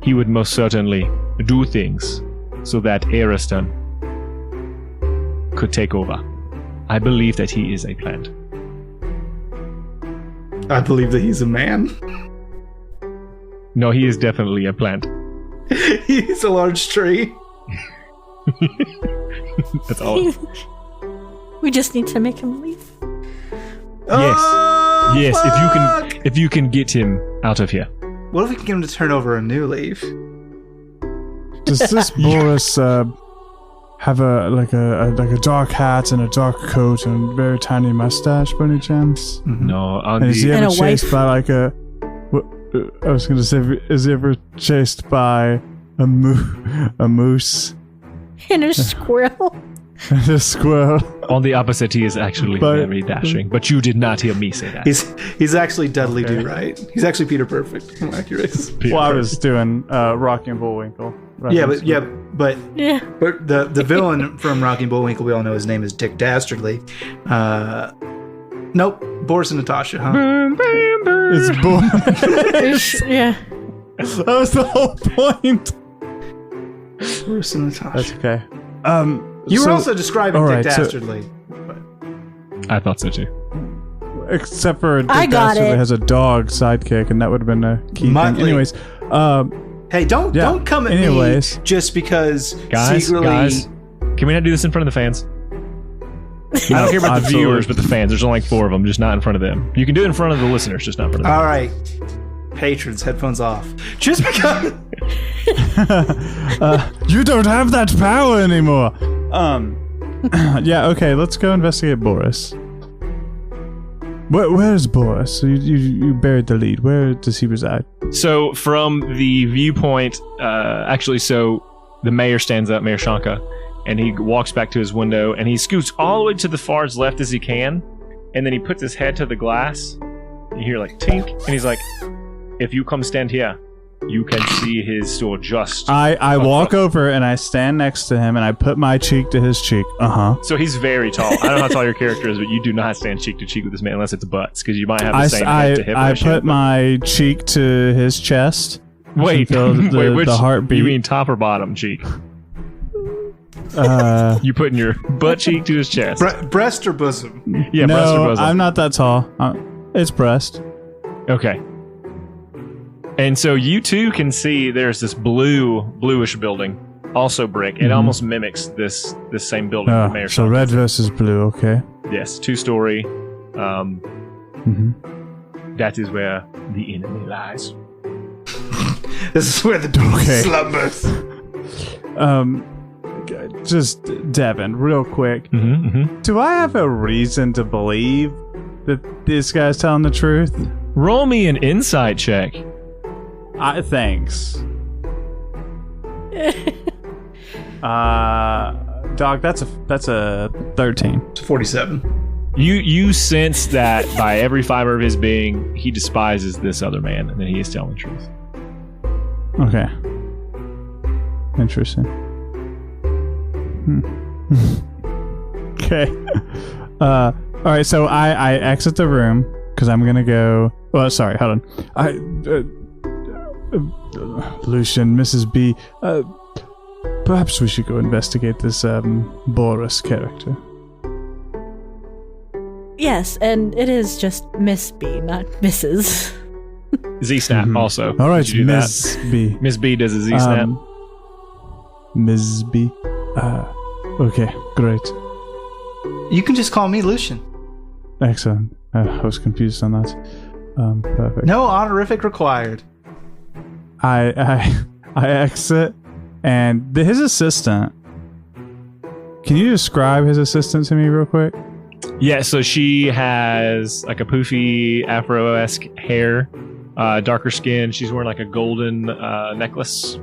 A: he would most certainly do things so that Ariston could take over. I believe that he is a plant.
B: I believe that he's a man.
A: No, he is definitely a plant.
B: He's a large tree.
A: That's all.
D: We just need to make him leave.
A: Yes.
B: Oh,
A: Yes,
B: fuck!
A: if you can get him out of here.
B: What if we can get him to turn over a new leaf?
C: Does this Boris have a dark hat and a dark coat and a very tiny mustache by any chance?
A: No, on
C: And is he
A: the
C: ever
D: And a
C: chased
D: wife.
C: by like a? I was going to say, is he ever chased by a moose
D: And a squirrel.
C: and a squirrel?
A: on the opposite, he is actually very dashing. But you did not hear me say that.
B: He's actually Dudley Do Right. He's actually Peter Perfect. I'm accurate.
C: Well, I was doing Rocky and Bullwinkle.
B: But
D: Yeah.
B: the villain from Rocky and Bullwinkle, we all know his name is Dick Dastardly. Nope, Boris and Natasha, huh?
C: It's Boris.
D: Yeah.
C: That was the whole point.
B: Boris and Natasha.
C: That's okay.
B: You were
C: so-
B: also describing
C: all
B: Dick
C: right, so-
B: Dastardly.
A: I thought so too.
C: Except for Dick
D: I got
C: Dastardly
D: it.
C: has a dog sidekick, and that would have been a key
B: Muttley.
C: thing. Anyways,
B: Hey, don't come at
C: Anyways.
B: me just because
A: Guys,
B: secretly.
A: can we not do this in front of the fans? I don't care about the
C: Absolutely.
A: viewers, but the fans. There's only like 4 of them, just not in front of them. You can do it in front of the listeners, just not in front of them.
B: All right, patrons, headphones off. Just because.
C: you don't have that power anymore. Yeah. Okay. Let's go investigate Boris. Where's Boris? So you buried the lead. Where does he reside?
A: So from the viewpoint, so the mayor stands up, Mayor Shanka, and he walks back to his window, and he scoots all the way to the far as left as he can, and then he puts his head to the glass. You hear like tink, and he's like, "If you come stand here, you can see his store just."
C: I walk over and I stand next to him and I put my cheek to his cheek.
A: So he's very tall. I don't know how tall your character is, but you do not stand cheek to cheek with this man unless it's butts, because you might have the same head to hip
C: I
A: ratio,
C: put my cheek to his chest.
A: Wait,
C: feel the-
A: which
C: the heartbeat.
A: You mean top or bottom cheek? You putting your butt cheek to his chest?
B: Breast or bosom?
A: Yeah, breast or
C: no,
A: bosom.
C: I'm not that tall. It's breast.
A: Okay. And so you too can see there's this bluish building, also brick. It almost mimics this same building. the Mayor
C: So
A: Shanka.
C: red versus blue. Okay.
A: Yes, 2-story. That is where the enemy lies.
B: This is where the
C: Okay.
B: slumbers.
C: Just Devin, real quick. Do I have a reason to believe that this guy's telling the truth?
A: Roll me an insight check.
C: Thanks. Dog, that's a 13.
B: It's 47.
A: You sense that by every fiber of his being, he despises this other man, and that he is telling the truth.
C: Okay. Interesting. Okay. All right. So I exit the room because I'm gonna go. Well, sorry. Hold on. Lucien, Mrs. B. Perhaps we should go investigate this Boris character.
D: Yes, and it is just Miss B, not Mrs.
A: Z-Snap also.
C: All right,
A: Did you do that?
C: Miss B.
A: Miss B does a Z-Snap.
C: Ms. B. Okay, great.
B: You can just call me Lucien.
C: Excellent. I was confused on that. Perfect.
B: No honorific required.
C: I exit, and his assistant. Can you describe his assistant to me real quick?
A: Yeah, so she has like a poofy afro-esque hair, darker skin. She's wearing like a golden necklace,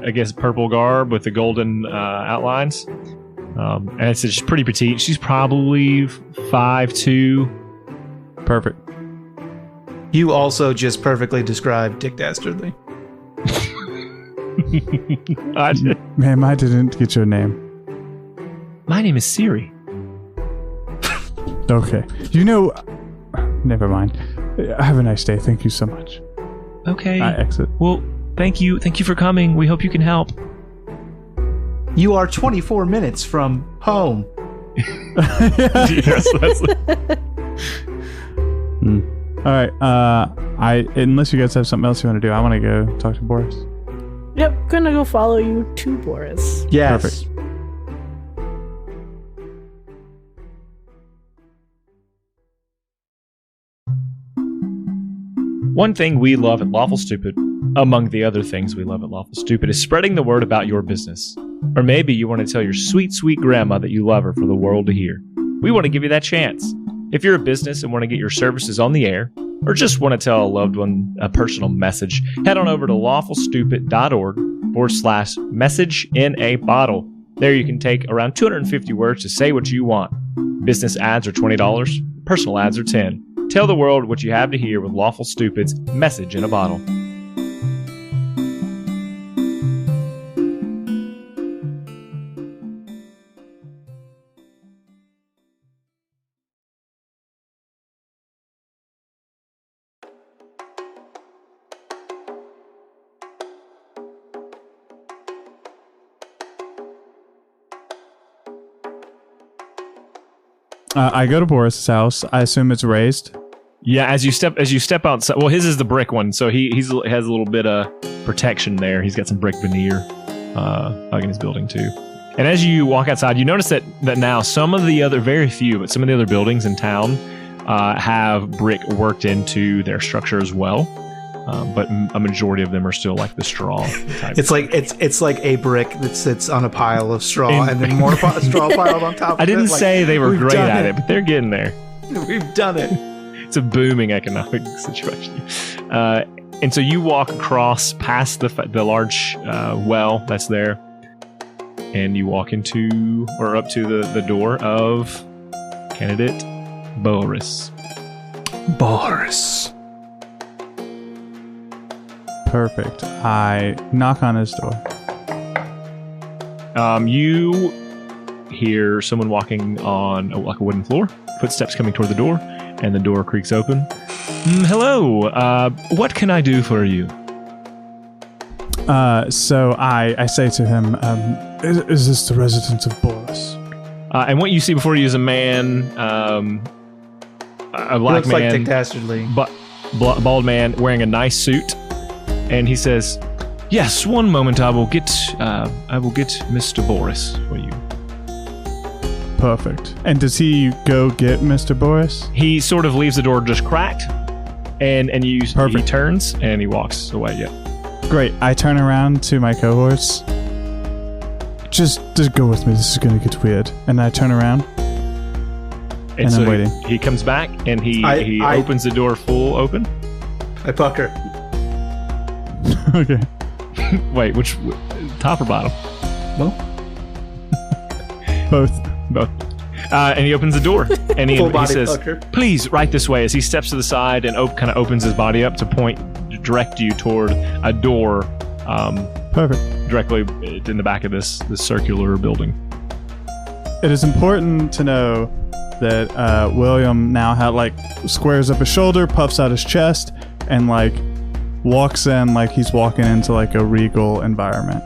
A: I guess purple garb with the golden outlines. And it's she's pretty petite. She's probably 5'2".
C: Perfect.
B: You also just perfectly described Dick Dastardly.
A: I did.
C: Ma'am, I didn't get your name.
A: My name is Siri.
C: Okay. You know... Never mind. Have a nice day. Thank you so much.
A: Okay.
C: I exit.
A: Well, thank you. Thank you for coming. We hope you can help.
B: You are 24 minutes from home.
A: Yes, that's
C: All right. Unless you guys have something else you want to do, I want to go talk to Boris.
D: Yep, gonna go follow you to Boris.
B: Yes.
C: Perfect.
A: One thing we love at Lawful Stupid, among the other things we love at Lawful Stupid, is spreading the word about your business. Or maybe you want to tell your sweet, sweet grandma that you love her for the world to hear. We want to give you that chance. If you're a business and want to get your services on the air, or just want to tell a loved one a personal message, head on over to lawfulstupid.org/message in a bottle. There you can take around 250 words to say what you want. Business ads are $20, personal ads are $10. Tell the world what you have to hear with Lawful Stupid's Message in a Bottle.
C: I go to Boris's house. I assume it's raised.
A: Yeah, as you step outside. Well, his is the brick one, so he has a little bit of protection there. He's got some brick veneer hugging his building too. And as you walk outside, you notice that now some of the other, very few, but some of the other buildings in town have brick worked into their structure as well. But a majority of them are still like the straw type.
B: It's like a brick that sits on a pile of straw and then more straw piled on top of it.
A: I didn't say they were great at
B: it.
A: it, but they're getting there.
B: We've done it.
A: It's a booming economic situation. And so you walk across past the large well that's there, and you walk into or up to the door of candidate Boris.
B: Boris.
C: Perfect. I knock on his door.
A: You hear someone walking on like a wooden floor, footsteps coming toward the door, and the door creaks open. Hello, what can I do for you?
C: So I say to him, is this the residence of Boris?
A: And what you see before you is a man, a black
B: looks like
A: man,
B: Dick Dastardly,
A: bald man wearing a nice suit, and he says, "Yes, one moment. I will get Mr. Boris for you."
C: Perfect. And does he go get Mr. Boris?
A: He sort of leaves the door just cracked, and he turns and he walks away. Yeah.
C: Great. I turn around to my cohorts. Just go with me. This is gonna get weird. And I turn around. And
A: so
C: I'm waiting.
A: He comes back and he opens the door full open.
B: I pucker.
C: Okay.
A: Wait, which top or bottom?
B: Well,
C: both.
A: And he opens the door and he says,
B: pucker.
A: "Please, right this way." As he steps to the side and kind of opens his body up to direct you toward a door.
C: Perfect.
A: Directly in the back of this circular building.
C: It is important to know that William now squares up his shoulder, puffs out his chest, and walks in like he's walking into like a regal environment.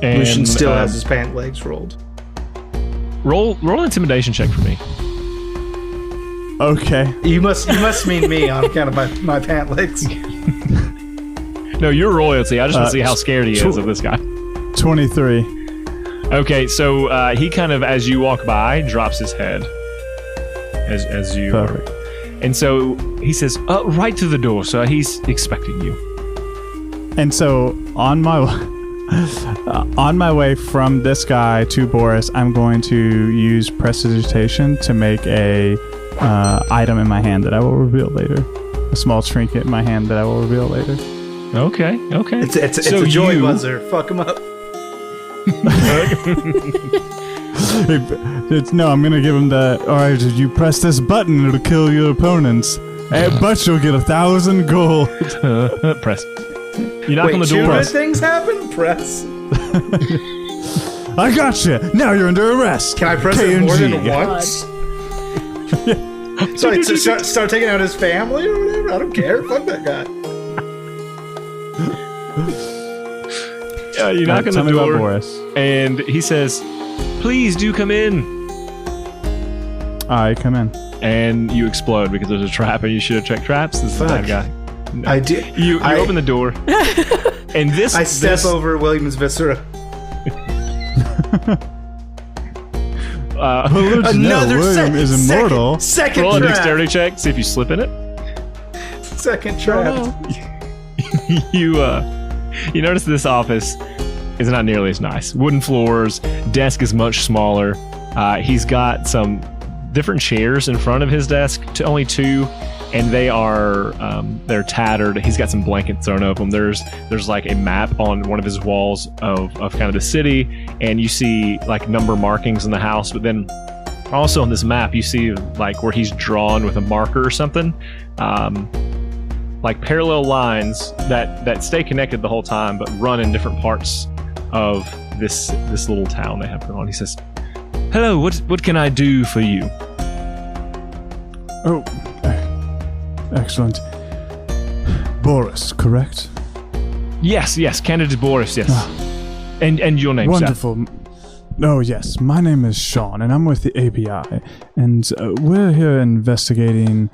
A: And
B: Lucien still has his pant legs rolled.
A: Roll an intimidation check for me.
B: Okay. You must mean me on account of my pant legs.
A: No, you're royalty. I just want to see how scared he is of this guy.
C: 23.
A: Okay, so he kind of, as you walk by, drops his head. As you.
C: Perfect.
A: And so he says, right to the door, so he's expecting you.
C: And so on my way from this guy to Boris, I'm going to use prestidigitation to make a item in my hand that I will reveal later. A small trinket in my hand that I will reveal later.
A: Okay.
B: It's a joy buzzer. Fuck him up.
C: I'm gonna give him the. All right, you press this button, it'll kill your opponents. But you'll get 1,000 gold.
A: Press. You knock on the door.
B: Two good things happen. Press.
C: I got you. Now you're under arrest.
B: Can I press it more than once? So start taking out his family or whatever. I don't care. Fuck that guy.
A: You knock on the door,
C: Boris.
A: and he says, Please do come in.
C: I come in.
A: And you explode because there's a trap, and you should have checked traps. This is the bad guy. No.
B: I did.
A: You open the door, and
B: I step over William's viscera. Another
C: William is immortal.
B: Second
A: roll a
B: trap.
A: dexterity check. See if you slip in it.
B: Second trap.
A: You notice this office is not nearly as nice. Wooden floors, desk is much smaller. He's got some different chairs in front of his desk, only 2, and they are they're tattered. He's got some blankets thrown over them. There's like a map on one of his walls of kind of the city, and you see like number markings in the house, but then also on this map you see like where he's drawn with a marker or something, like parallel lines that stay connected the whole time but run in different parts of this little town they have going on. He says, "Hello, what can I do for you?"
C: Oh, excellent. Boris, correct?
A: Yes, candidate Boris, yes. And your name,
C: wonderful. Oh, yes. My name is Sean, and I'm with the API. And we're here investigating,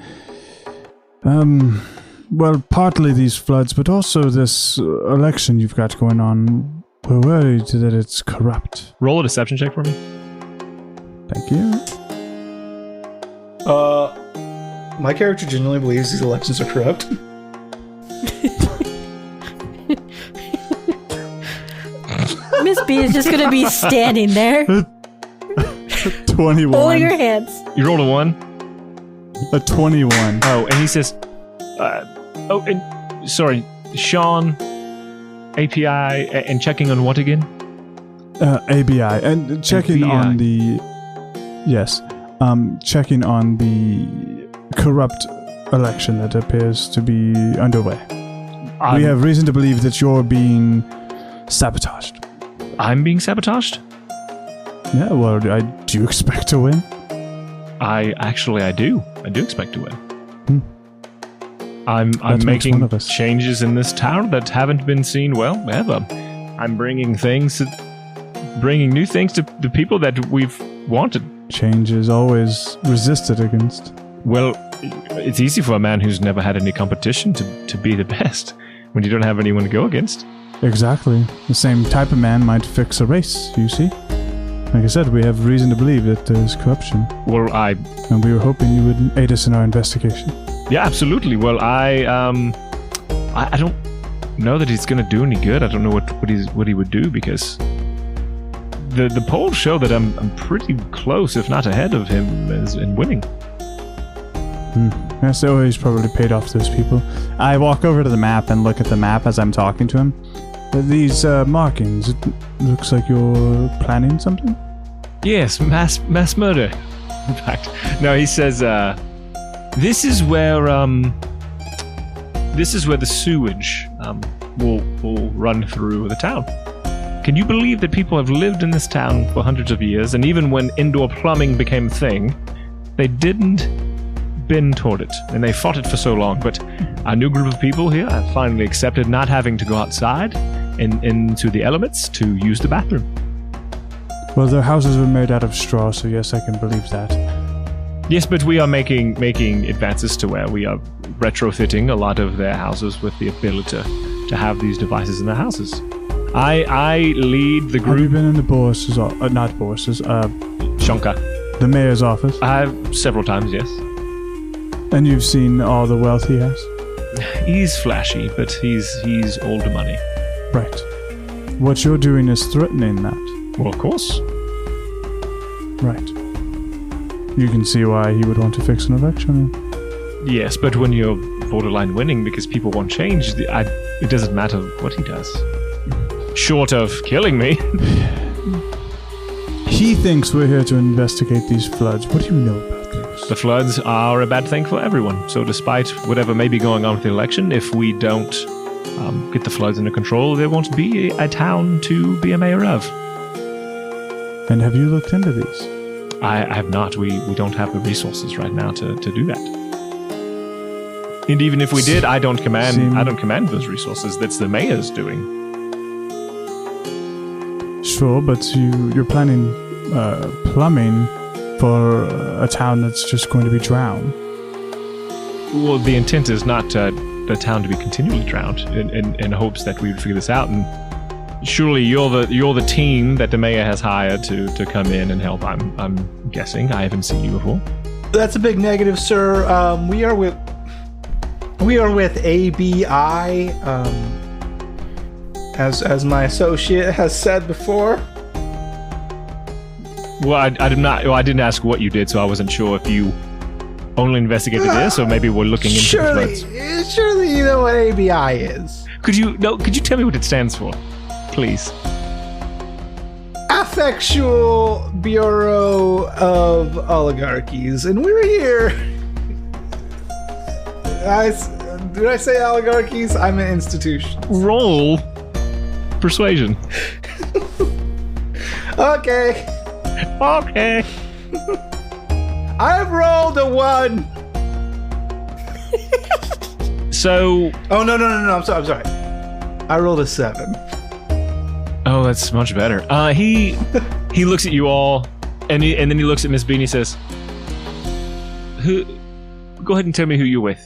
C: well, partly these floods, but also this election you've got going on. We're worried that it's corrupt.
A: Roll a deception check for me.
C: Thank you.
B: My character genuinely believes these elections are corrupt.
D: Miss B is just gonna be standing there,
C: 21.
D: holding her hands.
A: You rolled a 1?
C: A 21.
A: Oh, and he says, sorry, Sean, API, and checking on what again?
C: ABI. And checking
A: ABI.
C: on the... Yes. Checking on the corrupt election that appears to be underway. We have reason to believe that you're being sabotaged.
A: I'm being sabotaged?
C: Yeah, well, do you expect to win?
A: I do. I do expect to win. I'm
C: That makes
A: making
C: one of us.
A: changes in this town that haven't been seen ever. I'm bringing new things to the people that we've wanted.
C: Change is always resisted against.
A: Well, it's easy for a man who's never had any competition to be the best when you don't have anyone to go against.
C: Exactly. The same type of man might fix a race, you see? Like I said, we have reason to believe that there's corruption.
A: Well,
C: And we were hoping you would aid us in our investigation.
A: yeah, absolutely. Well, I don't know that he's going to do any good. I don't know what he would do because the polls show that I'm pretty close, if not ahead of him, in winning.
C: Yes, so he's probably paid off those people. I walk over to the map and look at the map as I'm talking to him. These markings, it looks like you're planning something?
A: Yes, mass murder. In fact, no, he says this is where the sewage will run through the town. Can you believe that people have lived in this town for hundreds of years, and even when indoor plumbing became a thing, they didn't bend toward it, and they fought it for so long. But our new group of people here have finally accepted not having to go outside into the elements to use the bathroom.
C: Well, their houses were made out of straw, so yes, I can believe that.
A: Yes, but we are making advances to where we are retrofitting a lot of their houses with the ability to have these devices in their houses. I lead the
C: Have you
A: group.
C: been in the Boris's, not Boris's,
A: Shainsaw.
C: the mayor's office?
A: Several times, yes.
C: And you've seen all the wealth he has?
A: He's flashy, but he's old money.
C: Right. What you're doing is threatening that.
A: Well, of course.
C: Right. You can see why he would want to fix an election.
A: Yes, but when you're borderline winning because people want change, it doesn't matter what he does. Short of killing me.
C: He thinks we're here to investigate these floods. What do you know about those?
A: The floods are a bad thing for everyone. So despite whatever may be going on with the election, if we don't get the floods under control, there won't be a town to be a mayor of.
C: And have you looked into these?
A: I have not. We don't have the resources right now to do that. And even if we did, I don't command those resources. That's the mayor's doing.
C: Sure, but you're planning plumbing for a town that's just going to be drowned.
A: Well, the intent is not the town to be continually drowned in hopes that we would figure this out. And surely you're the team that the mayor has hired to come in and help. I'm guessing. I haven't seen you before.
B: That's a big negative, sir. We are with ABI, as my associate has said before.
A: Well, I didn't ask what you did, so I wasn't sure if you only investigated this, or maybe we're looking into the floods.
B: Surely you know what ABI is.
A: Could you tell me what it stands for, please?
B: Affectual Bureau of Oligarchies, and we're here. Did I say oligarchies? I'm an institution.
A: Roll persuasion.
B: Okay. I've rolled a 1.
A: So.
B: Oh no! I'm sorry. I rolled a 7.
A: Oh, that's much better. He looks at you all, and then he looks at Miss B and he says, Go ahead and tell me who you're with.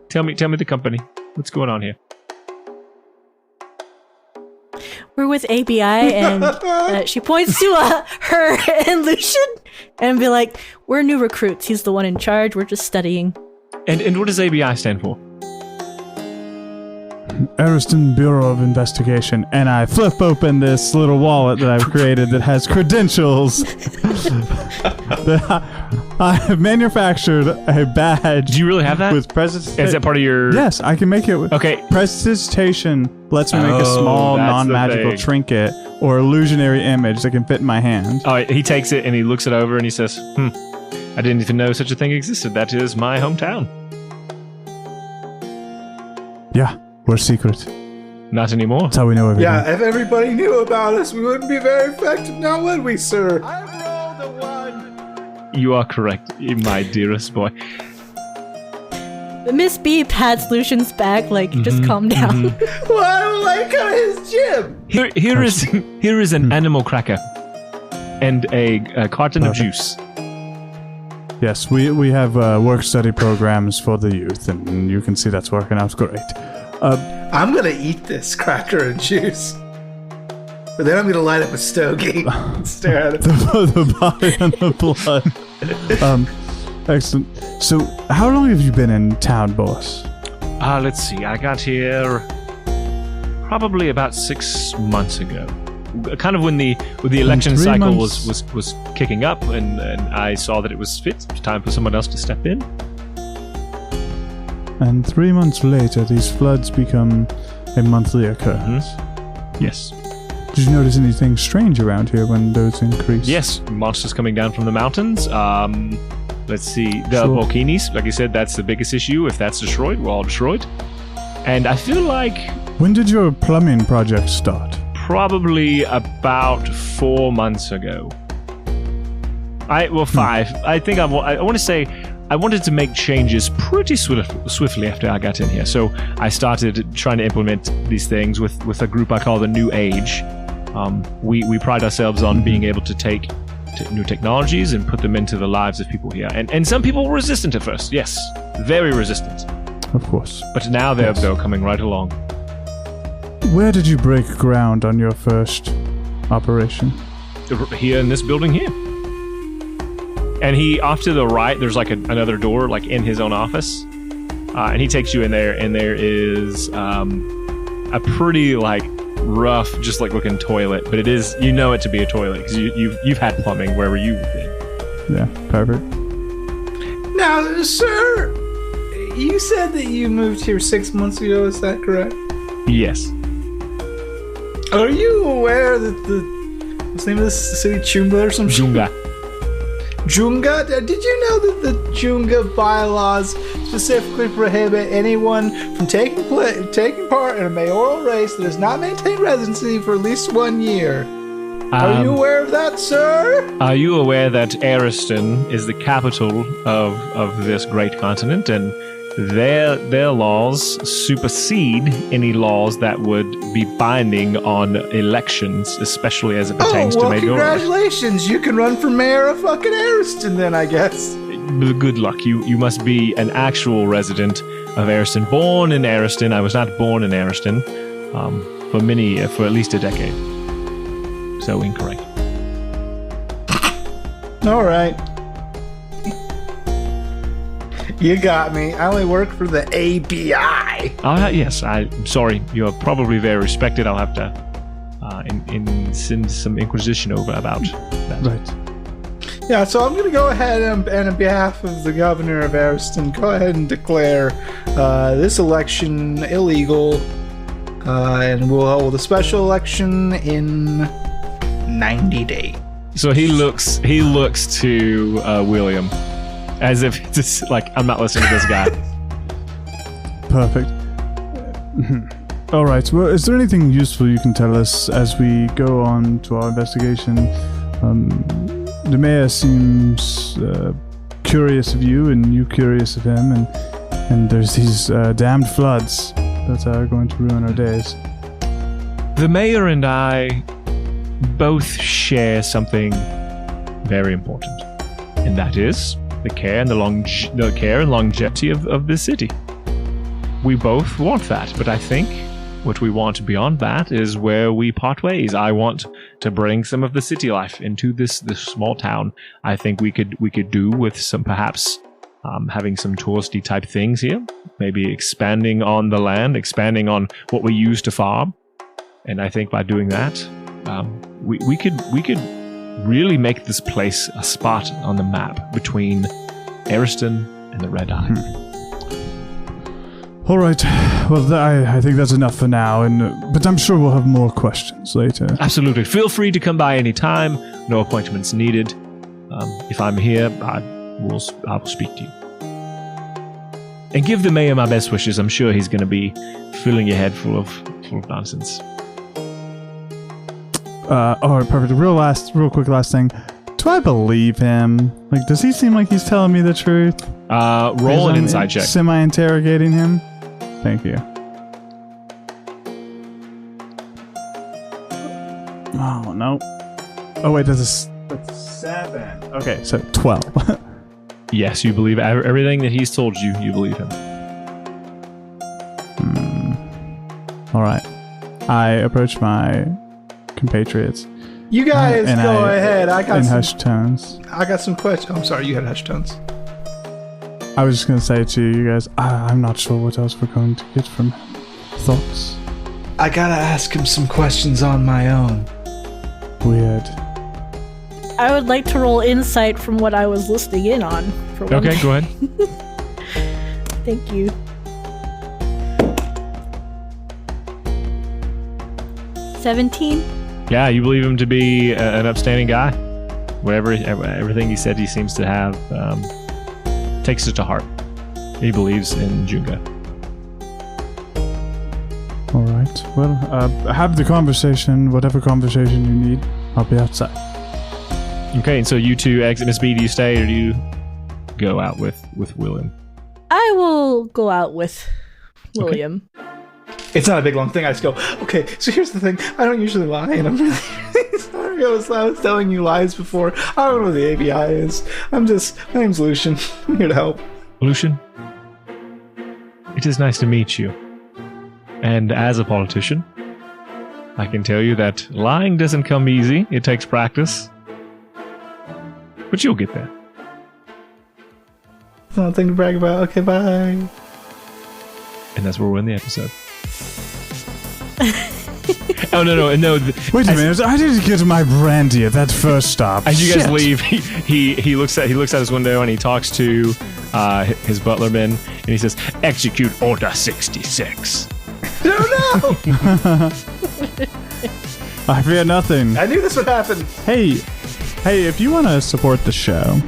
A: Tell me the company. What's going on here?
D: We're with ABI, and she points to her and Lucien, and be like, "We're new recruits. He's the one in charge. We're just studying."
A: And what does ABI stand for?
C: Ariston Bureau of Investigation, and I flip open this little wallet that I've created that has credentials. I have manufactured a badge.
A: Do you really have that?
C: With presentation.
A: Is that part of your...
C: Yes, I can make it.
A: Okay.
C: Presentation lets me make a small, non-magical trinket or illusionary image that can fit in my hand.
A: All right, he takes it and he looks it over and he says, I didn't even know such a thing existed. That is my hometown.
C: Yeah. We're secret.
A: Not anymore.
C: That's how we know everything.
B: Yeah, if everybody knew about us, we wouldn't be very effective now, would we, sir? I rolled a 1.
A: You are correct, my dearest boy.
D: Miss B pats Lucian's back, like, just calm down.
B: Well, I don't like his gym.
A: Here is an animal cracker and a carton of juice.
C: Yes, we have work-study programs for the youth, and you can see that's working out great.
B: I'm going to eat this cracker and juice. But then I'm going to light up a stogie and stare at it.
C: The body and the blood. Excellent. So, how long have you been in town, boss?
A: Let's see. I got here probably about 6 months ago. Kind of when the election cycle was kicking up, and I saw that it was time for someone else to step in.
C: And 3 months later, these floods become a monthly occurrence.
A: Yes.
C: Did you notice anything strange around here when those increase?
A: Yes, monsters coming down from the mountains. Let's see, the volcanoes. Like I said, that's the biggest issue. If that's destroyed, we're all destroyed. And I feel like...
C: When did your plumbing project start?
A: Probably about 4 months ago. 5. I think I want to say I wanted to make changes pretty swiftly after I got in here. So I started trying to implement these things with a group I call the New Age. We pride ourselves on being able to take new technologies and put them into the lives of people here. And some people were resistant at first. Yes, very resistant.
C: Of course.
A: But now they're coming right along.
C: Where did you break ground on your first operation?
A: Here in this building here. And off to the right, there's like another door, like in his own office. And he takes you in there, and there is a pretty like rough, just like looking toilet. But it is, you know it to be a toilet because you've had plumbing wherever you've been.
C: Yeah, perfect.
B: Now, sir, you said that you moved here 6 months ago. Is that correct?
A: Yes.
B: Are you aware that what's the name of this city, Chunga or some shit? Junga? Did you know that the Junga bylaws specifically prohibit anyone from taking part in a mayoral race that does not maintain residency for at least 1 year? Are you aware of that, sir?
A: Are you aware that Ariston is the capital of this great continent, and their laws supersede any laws that would be binding on elections, especially as it pertains to mayoral.
B: Congratulations! You can run for mayor of fucking Ariston then, I guess.
A: Good luck. You must be an actual resident of Ariston, born in Ariston. I was not born in Ariston for at least a decade. So incorrect.
B: All right. You got me. I only work for the ABI.
A: Yes, I'm sorry. You are probably very respected. I'll have to send some inquisition over about that.
C: Right.
B: Yeah, so I'm going to go ahead and on behalf of the governor of Ariston, go ahead and declare this election illegal, and we'll hold a special election in 90 days.
A: So he looks to William as if it's like, I'm not listening to this guy.
C: Perfect. All right. Well, is there anything useful you can tell us as we go on to our investigation? The mayor seems curious of you, and you curious of him, and there's these damned floods that are going to ruin our days.
A: The mayor and I both share something very important, and that is the care and longevity of the city. We both want that, but I think what we want beyond that is where we part ways. I want to bring some of the city life into this small town. I think we could do with some, perhaps having some touristy type things here, maybe expanding on the land, expanding on what we use to farm. And I think by doing that, we could really make this place a spot on the map between Ariston and the Red Eye.
C: All right. Well, I think that's enough for now, but I'm sure we'll have more questions later.
A: Absolutely. Feel free to come by any time. No appointments needed. If I'm here, I will speak to you. And give the mayor my best wishes. I'm sure he's going to be filling your head full of nonsense.
C: All right, perfect. Real quick last thing. Do I believe him? Like, does he seem like he's telling me the truth?
A: Roll an insight check.
C: Semi-interrogating him? Thank you. Oh, no. Oh, wait, that's 7. Okay, so 12.
A: Yes, you believe everything that he's told you. You believe him.
C: All right. I approach my compatriots.
B: You guys go ahead. I got
C: in
B: some
C: hushed tones.
B: I got some questions. Oh, I'm sorry, you had hushed tones.
C: I was just going to say to you guys, I'm not sure what else we're going to get from him. Thoughts?
B: I gotta ask him some questions on my own.
C: Weird.
D: I would like to roll insight from what I was listening in on.
A: Okay, go ahead.
D: Thank you. 17.
A: Yeah, you believe him to be an upstanding guy. Everything he said, he seems to have takes it to heart. He believes in Junga.
C: All right. Well, have the conversation, whatever conversation you need. I'll be outside.
A: Okay, and so you two exit. Miss B, do you stay or do you go out with William?
D: I will go out with William.
B: Okay. It's not a big long thing. I just go, okay, so here's the thing. I don't usually lie, and I'm really, really sorry. I was telling you lies before. I don't know what the ABI is. my name's Lucien. I'm here to help.
A: Lucien, it is nice to meet you. And as a politician, I can tell you that lying doesn't come easy. It takes practice. But you'll get there.
B: It's not a thing to brag about. Okay, bye.
A: And that's where we're in the episode. Oh no!
C: Wait a minute! I didn't get my brandy at that first stop.
A: As you guys leave, he looks out his window and he talks to his butlerman and he says, "Execute Order 66."
B: No!
C: I fear nothing.
B: I knew this would happen.
C: Hey! If you want to support the show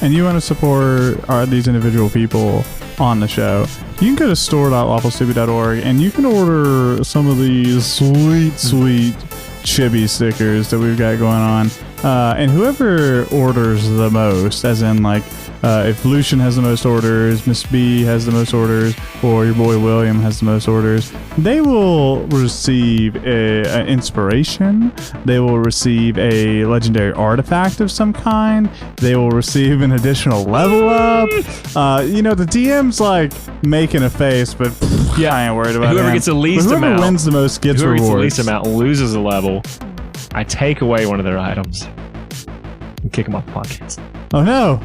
C: and you want to support these individual people on the show, you can go to store.lawfulstupid.org and you can order some of these sweet chibi stickers that we've got going on. And whoever orders the most, as in like if Lucien has the most orders, Miss B has the most orders, or your boy William has the most orders, they will receive an inspiration. They will receive a legendary artifact of some kind. They will receive an additional level up. The DM's like making a face, but I ain't worried about it.
A: Whoever gets the least
C: whoever
A: amount,
C: wins the most gets
A: whoever
C: rewards.
A: gets the least amount loses a level. I take away one of their items and kick them off the podcast.
C: Oh no!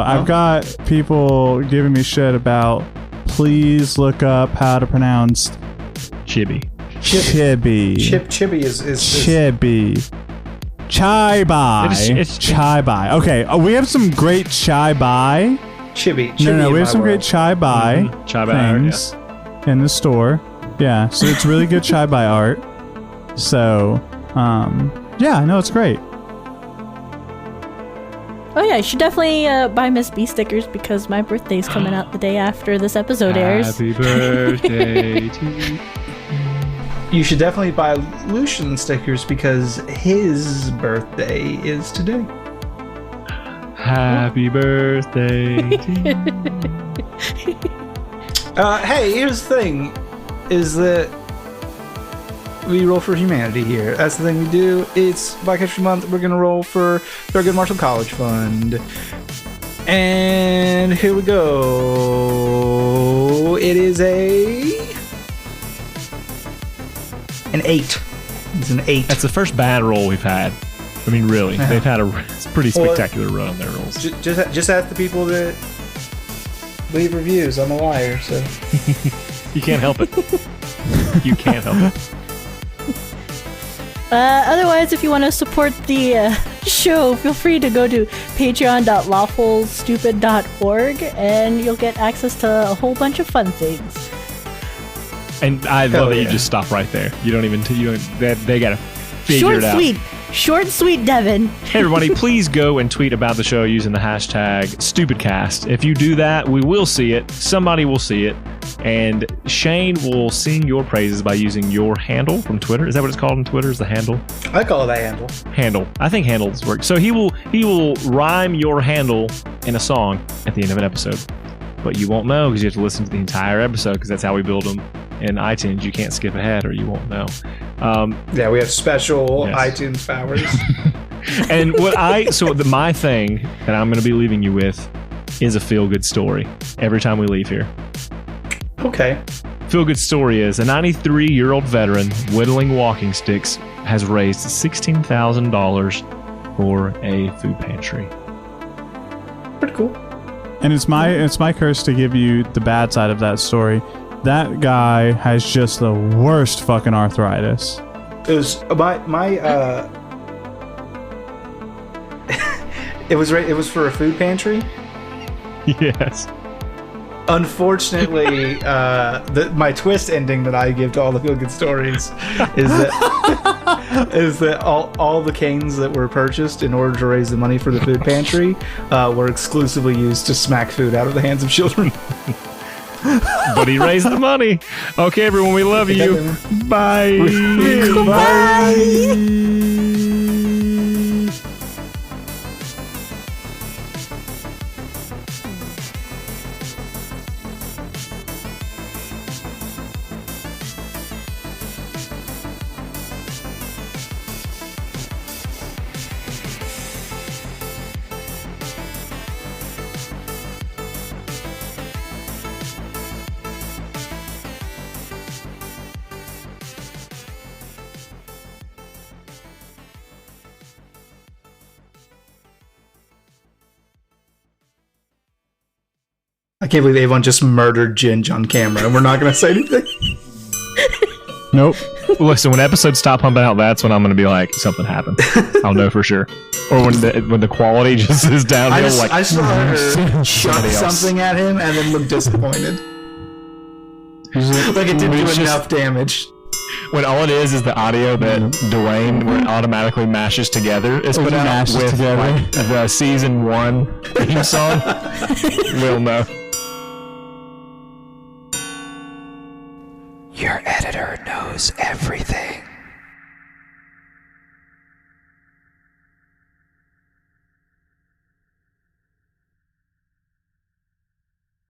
C: I've got people giving me shit about. Please look up how to pronounce
A: Chibi.
C: Chibi.
B: Chibi is
C: Chibi. Chai bai.
A: It's
C: Chai bai. Okay, we have some great chai bai.
B: Chibi.
C: No, we have some great chai bai
A: Chai bai
C: things in the store. Yeah, so it's really good chai bai art. So, it's great.
D: Oh yeah, you should definitely buy Miss B stickers because my birthday's coming out the day after this episode airs.
A: Happy birthday to you.
B: You should definitely buy Lucien stickers because his birthday is today.
A: Happy birthday to you.
B: Hey, here's the thing, is that we roll for humanity here. That's the thing we do. It's Black History Month. We're going to roll for Thurgood Marshall College Fund. And here we go. It is an 8. It's an 8.
A: That's the first bad roll we've had. I mean, really.
B: Yeah.
A: They've had a pretty spectacular run on their rolls.
B: Just ask the people that leave reviews. I'm a liar, so.
A: You can't help it. You can't help it.
D: Otherwise, if you want to support the show, feel free to go to patreon.lawfulstupid.org and you'll get access to a whole bunch of fun things.
A: And I love that you just stop right there. You don't even, they got to figure it out.
D: Short and sweet, Devin.
A: Hey everybody, please go and tweet about the show using the hashtag StupidCast. If you do that, we will see it. Somebody will see it. And Shane will sing your praises by using your handle from Twitter. Is that what it's called on Twitter? Is the handle?
B: I call it that handle.
A: Handle. I think handles work. So he will rhyme your handle in a song at the end of an episode. But you won't know because you have to listen to the entire episode because that's how we build them in iTunes. You can't skip ahead or you won't know.
B: Yeah, we have special iTunes powers.
A: And my thing that I'm going to be leaving you with is a feel-good story every time we leave here.
B: Okay.
A: Feel-good story is a 93-year-old veteran whittling walking sticks has raised $16,000 for a food pantry.
B: Pretty cool.
C: And it's my curse to give you the bad side of that story. That guy has just the worst fucking arthritis.
B: It was it was for a food pantry.
A: Yes.
B: Unfortunately, my twist ending that I give to all the feel good stories is that all the canes that were purchased in order to raise the money for the food pantry were exclusively used to smack food out of the hands of children.
A: But he raised the money. Okay, everyone, we love you. Bye.
D: Goodbye.
B: I can't believe Avon just murdered Ginge on camera, and we're not going to say anything.
C: Nope.
A: Listen, when episodes stop pumping out, that's when I'm going to be like, something happened. I'll know for sure. Or when the quality just is downhill.
B: I saw her chuck something at him and then look disappointed. Like it didn't do enough damage.
A: When all it is the audio that Dwayne automatically mashes together is put out with like, the season 1 theme song. We'll know.
E: Your editor knows everything.